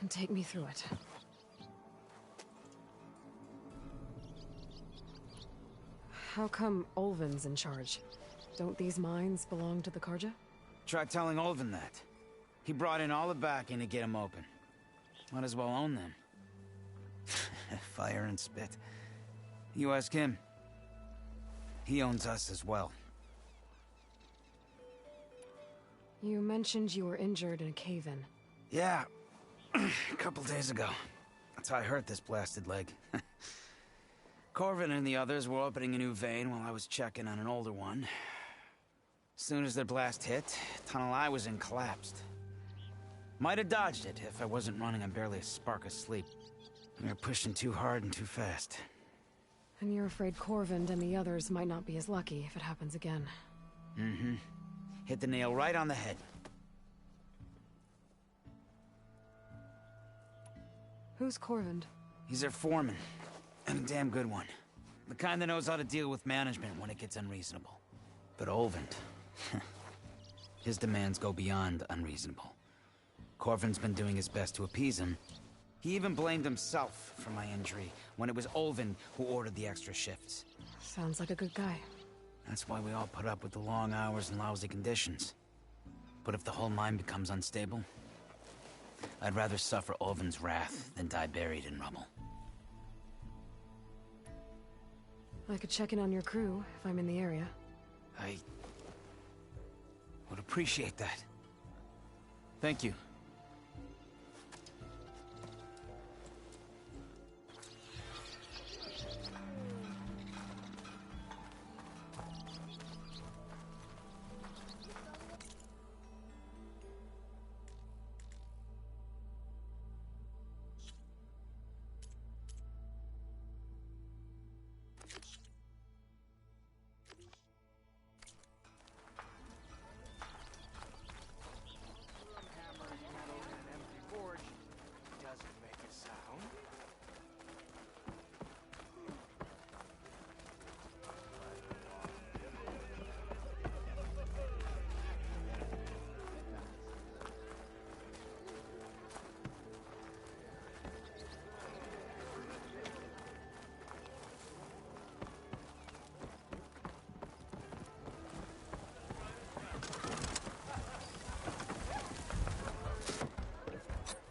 and take me through it? How come Olvin's in charge? Don't these mines belong to the Karja? Try telling Olvin that. He brought in all the backing to get them open. Might as well own them. Fire and spit. You ask him. He owns us as well. You mentioned you were injured in a cave-in. Yeah, a couple days ago. That's how I hurt this blasted leg. Corvin and the others were opening a new vein while I was checking on an older one. As soon as their blast hit, the tunnel I was in collapsed. Might have dodged it if I wasn't running on barely a spark of sleep. We were pushing too hard and too fast. And you're afraid Corvin and the others might not be as lucky if it happens again. Mm-hmm. Hit the nail right on the head. Who's Corvin? He's their foreman. And a damn good one. The kind that knows how to deal with management when it gets unreasonable. But Olvin... his demands go beyond unreasonable. Corvin's been doing his best to appease him. He even blamed himself for my injury when it was Olvin who ordered the extra shifts. Sounds like a good guy. That's why we all put up with the long hours and lousy conditions. But if the whole mine becomes unstable, I'd rather suffer Olvin's wrath than die buried in rubble. I could check in on your crew if I'm in the area. I would appreciate that. Thank you.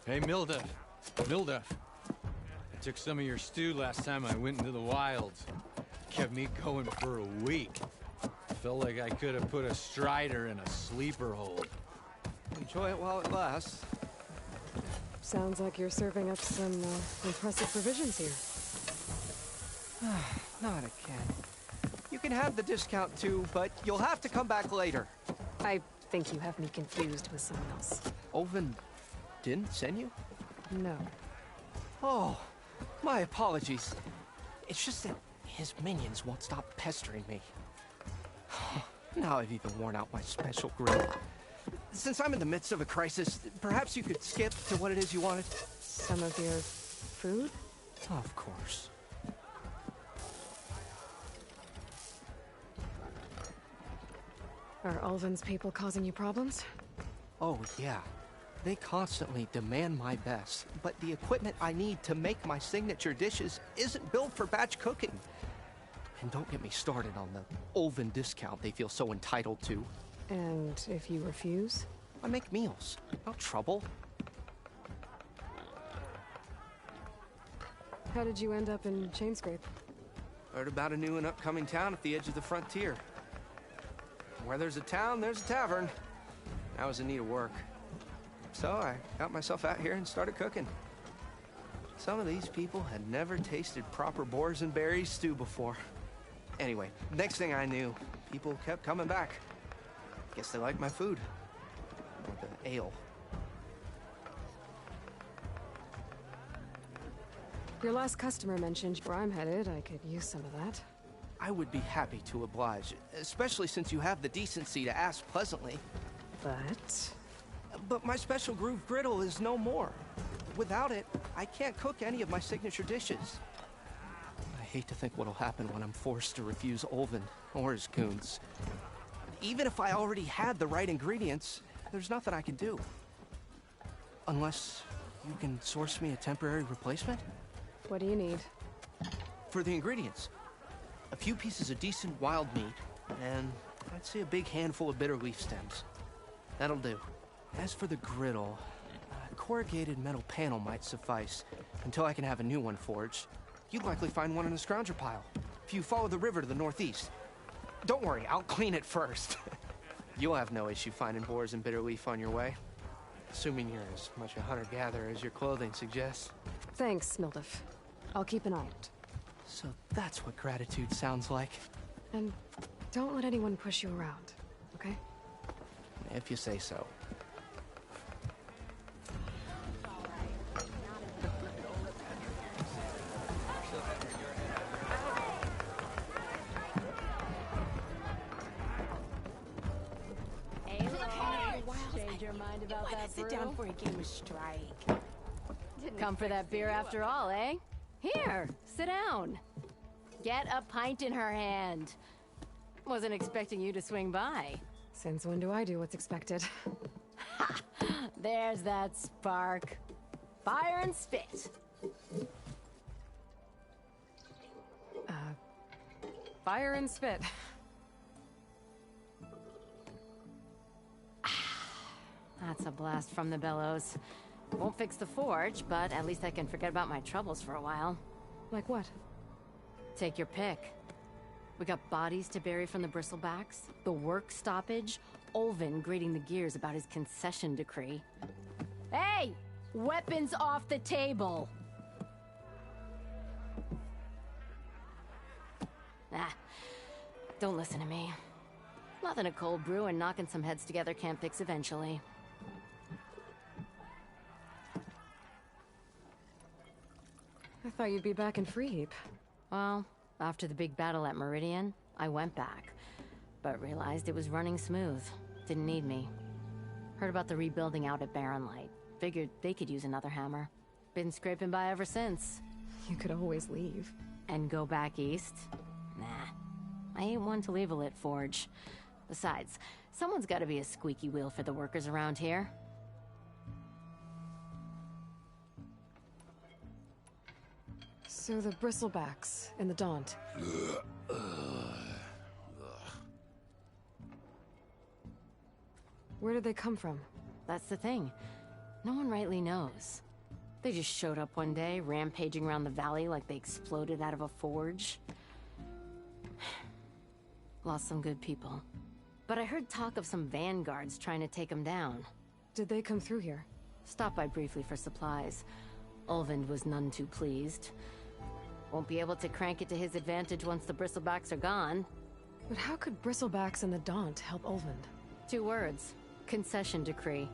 Hey, Milduff. Milduff. I took some of your stew last time I went into the wilds. Kept me going for a week. Felt like I could have put a strider in a sleeper hold. Enjoy it while it lasts. Sounds like you're serving up some impressive provisions here. Not again. You can have the discount too, but you'll have to come back later. I think you have me confused with someone else. Olvin didn't send you? No. Oh, my apologies. It's just that his minions won't stop pestering me. Now I've even worn out my special grill. Since I'm in the midst of a crisis, perhaps you could skip to what it is you wanted? Some of your food? Of course. Are Ulvin's people causing you problems? Oh, yeah. They constantly demand my best, but the equipment I need to make my signature dishes isn't built for batch cooking. And don't get me started on the Ulvin discount they feel so entitled to. And if you refuse? I make meals, no trouble. How did you end up in Chainscrape? Heard about a new and upcoming town at the edge of the frontier. Where there's a town, there's a tavern. I was in need of work. So I got myself out here and started cooking. Some of these people had never tasted proper boars and berries stew before. Anyway, next thing I knew, people kept coming back. Guess they liked my food. Or the ale. Your last customer mentioned where I'm headed. I could use some of that. I would be happy to oblige, especially since you have the decency to ask pleasantly. But my special groove griddle is no more. Without it, I can't cook any of my signature dishes. I hate to think what'll happen when I'm forced to refuse Ulvin or his goons. Even if I already had the right ingredients, there's nothing I can do. Unless you can source me a temporary replacement? What do you need? For the ingredients, a few pieces of decent wild meat, and I'd say a big handful of bitter leaf stems. That'll do. As for the griddle, a corrugated metal panel might suffice until I can have a new one forged. You'd likely find one in a scrounger pile if you follow the river to the northeast. Don't worry, I'll clean it first. You'll have no issue finding boars and bitter leaf on your way. Assuming you're as much a hunter-gatherer as your clothing suggests. Thanks, Mildef. I'll keep an eye out. So that's what gratitude sounds like. And don't let anyone push you around, okay? If you say so. Sit down for a game of strike. Come for that beer after all, eh? Here, sit down. Get a pint in her hand. Wasn't expecting you to swing by. Since when do I do what's expected? Ha! There's that spark. Fire and spit. Fire and spit. That's a blast from the bellows. Won't fix the forge, but at least I can forget about my troubles for a while. Like what? Take your pick. We got bodies to bury from the bristlebacks, the work stoppage, Ulvin grating the gears about his concession decree. Hey! Weapons off the table! Don't listen to me. Nothing a cold brew and knocking some heads together can't fix eventually. I thought you'd be back in Freeheap. Well, after the big battle at Meridian, I went back. But realized it was running smooth. Didn't need me. Heard about the rebuilding out at Barren Light. Figured they could use another hammer. Been scraping by ever since. You could always leave. And go back east? Nah. I ain't one to leave a lit forge. Besides, someone's gotta be a squeaky wheel for the workers around here. So the bristlebacks and the Daunt. Where did they come from? That's the thing. No one rightly knows. They just showed up one day, rampaging around the valley like they exploded out of a forge. Lost some good people. But I heard talk of some vanguards trying to take them down. Did they come through here? Stopped by briefly for supplies. Ulvin was none too pleased. Won't be able to crank it to his advantage once the bristlebacks are gone. But how could bristlebacks and the Daunt help Ulvin? 2 words. Concession decree.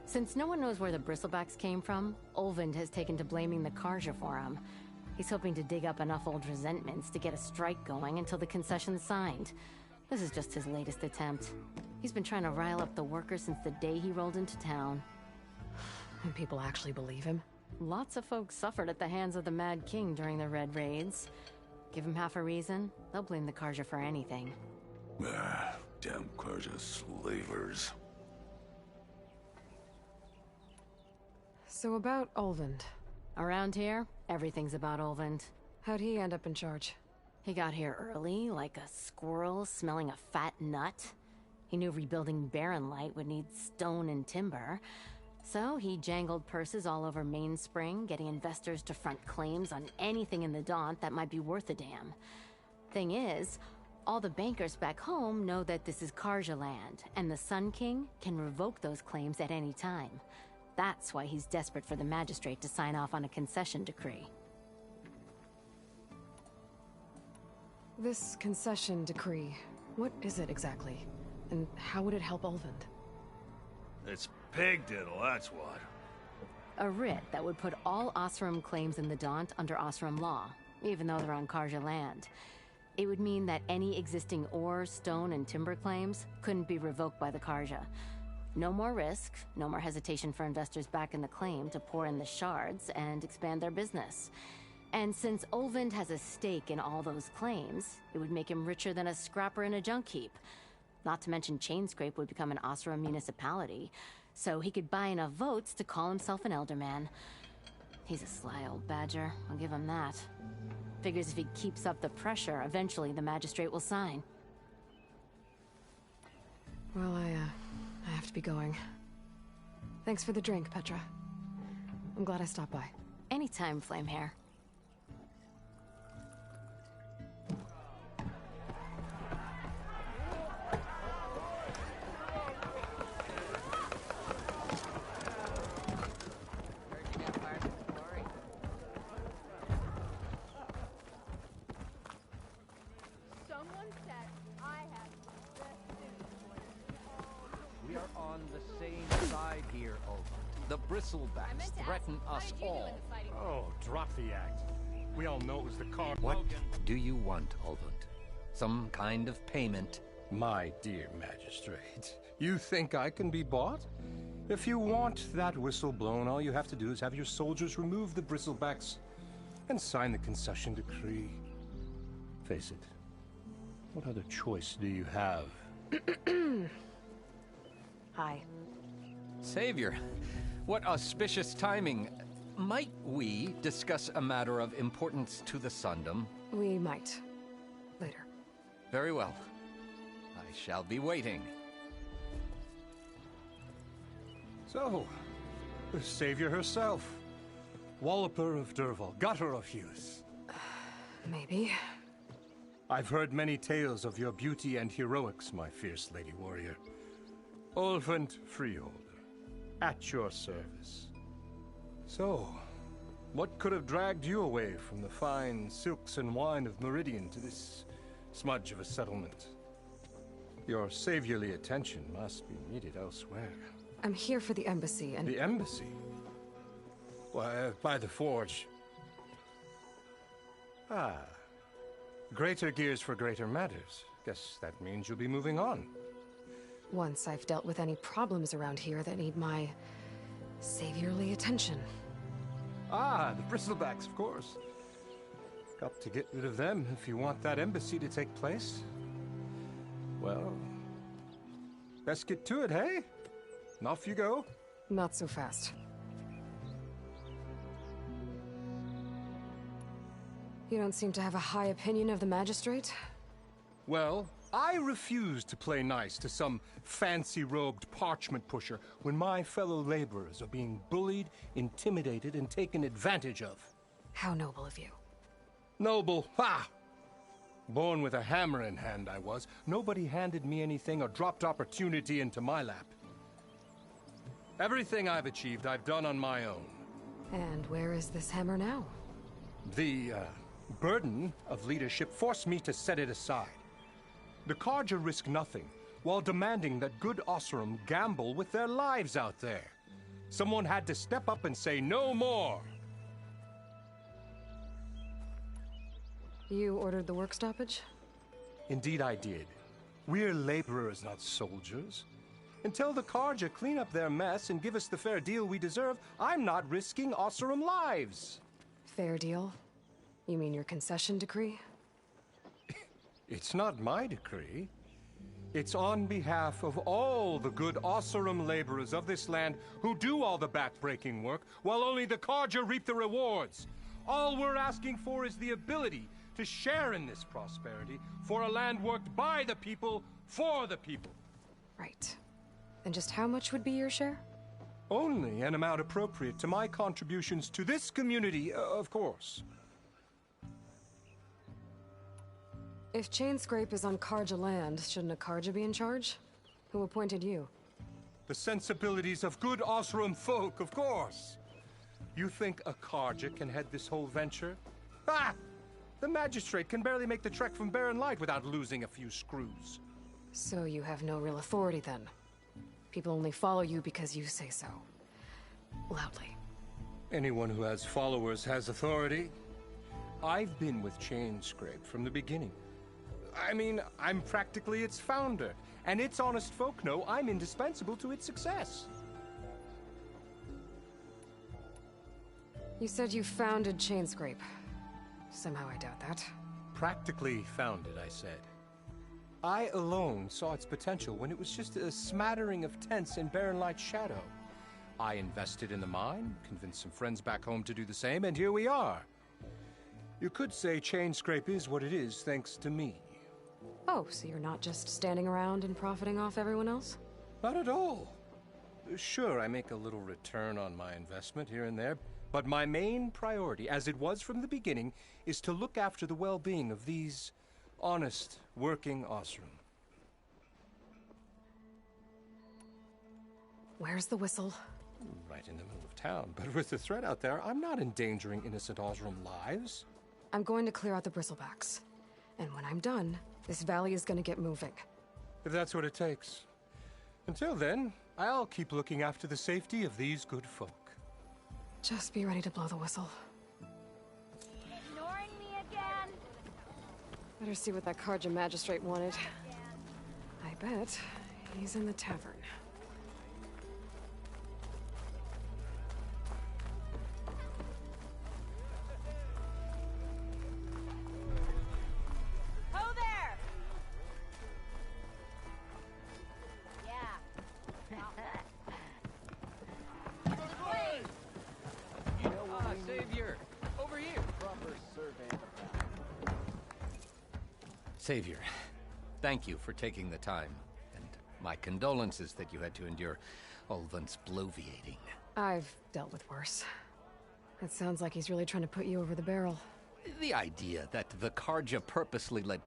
Since no one knows where the bristlebacks came from, Ulvin has taken to blaming the Karja for him. He's hoping to dig up enough old resentments to get a strike going until the concession's signed. This is just his latest attempt. He's been trying to rile up the workers since the day he rolled into town. And people actually believe him? Lots of folks suffered at the hands of the Mad King during the Red Raids. Give him half a reason, they'll blame the Karja for anything. Damn Karja slavers. So about Olvend. Around here, everything's about Olvend. How'd he end up in charge? He got here early, like a squirrel smelling a fat nut. He knew rebuilding Barren Light would need stone and timber. So he jangled purses all over Mainspring, getting investors to front claims on anything in the Daunt that might be worth a damn. Thing is, all the bankers back home know that this is Karja land, and the Sun King can revoke those claims at any time. That's why he's desperate for the magistrate to sign off on a concession decree. This concession decree, what is it exactly? And how would it help Olvend? It's pig diddle, that's what. A writ that would put all Osram claims in the Daunt under Osram law, even though they're on Karja land. It would mean that any existing ore, stone, and timber claims couldn't be revoked by the Karja. No more risk, no more hesitation for investors back in the claim to pour in the shards and expand their business. And since Olvend has a stake in all those claims, it would make him richer than a scrapper in a junk heap. Not to mention Chainscrape would become an Osram municipality, so he could buy enough votes to call himself an elderman. He's a sly old badger, I'll give him that. Figures if he keeps up the pressure, eventually the magistrate will sign. Well, I have to be going. Thanks for the drink, Petra. I'm glad I stopped by. Anytime, Flamehair. We are on the same side here, Olvend. The bristlebacks threaten us all. Oh, drop the act. We all know it was the car. What do you want, Olvend? Some kind of payment? My dear magistrate, you think I can be bought? If you want that whistle blown, all you have to do is have your soldiers remove the bristlebacks and sign the concession decree. Face it, what other choice do you have? Hi. Savior, what auspicious timing. Might we discuss a matter of importance to the Sundom? We might. Later. Very well. I shall be waiting. So, the savior herself. Walloper of Derval, gutter of youth. Maybe. I've heard many tales of your beauty and heroics, my fierce lady warrior. Olvend Freeholder, at your service. So, what could have dragged you away from the fine silks and wine of Meridian to this smudge of a settlement? Your saviorly attention must be needed elsewhere. I'm here for the embassy and... The embassy? Why, by the forge. Ah. Greater gears for greater matters. Guess that means you'll be moving on. Once I've dealt with any problems around here that need my saviorly attention. Ah, the bristlebacks, of course. Got to get rid of them if you want that embassy to take place. Well, let's get to it, hey? And off you go. Not so fast. You don't seem to have a high opinion of the magistrate? Well, I refuse to play nice to some fancy-robed parchment pusher when my fellow laborers are being bullied, intimidated, and taken advantage of. How noble of you. Noble? Ha! Born with a hammer in hand, I was. Nobody handed me anything or dropped opportunity into my lap. Everything I've achieved, I've done on my own. And where is this hammer now? The, burden of leadership forced me to set it aside. The Karja risk nothing, while demanding that good Osram gamble with their lives out there. Someone had to step up and say no more. You ordered the work stoppage? Indeed I did. We're laborers, not soldiers. Until the Karja clean up their mess and give us the fair deal we deserve, I'm not risking Osram lives. Fair deal? You mean your concession decree? It's not my decree. It's on behalf of all the good Oseram laborers of this land who do all the back-breaking work, while only the Carja reap the rewards. All we're asking for is the ability to share in this prosperity for a land worked by the people, for the people. Right. And just how much would be your share? Only an amount appropriate to my contributions to this community, of course. If Chainscrape is on Carja land, shouldn't a Carja be in charge? Who appointed you? The sensibilities of good Oseram folk, of course. You think a Carja can head this whole venture? Ah! The magistrate can barely make the trek from Barren Light without losing a few screws. So you have no real authority then? People only follow you because you say so. Loudly. Anyone who has followers has authority. I've been with Chainscrape from the beginning. I mean, I'm practically its founder, and its honest folk know I'm indispensable to its success. You said you founded Chainscrape. Somehow I doubt that. Practically founded, I said. I alone saw its potential when it was just a smattering of tents in Barren Light's shadow. I invested in the mine, convinced some friends back home to do the same, and here we are. You could say Chainscrape is what it is thanks to me. Oh, so you're not just standing around and profiting off everyone else? Not at all. Sure, I make a little return on my investment here and there, but my main priority, as it was from the beginning, is to look after the well-being of these honest, working Oseram. Where's the whistle? Right in the middle of town, but with the threat out there, I'm not endangering innocent Oseram lives. I'm going to clear out the bristlebacks. And when I'm done, this valley is going to get moving. If that's what it takes. Until then, I'll keep looking after the safety of these good folk. Just be ready to blow the whistle. Ignoring me again? Better see what that Carja magistrate wanted. I bet he's in the tavern. Ho there! Yeah. Savior! Over here! Proper survey. Savior, thank you for taking the time. And my condolences that you had to endure Ulvin's bloviating. I've dealt with worse. It sounds like he's really trying to put you over the barrel. The idea that the Carja purposely let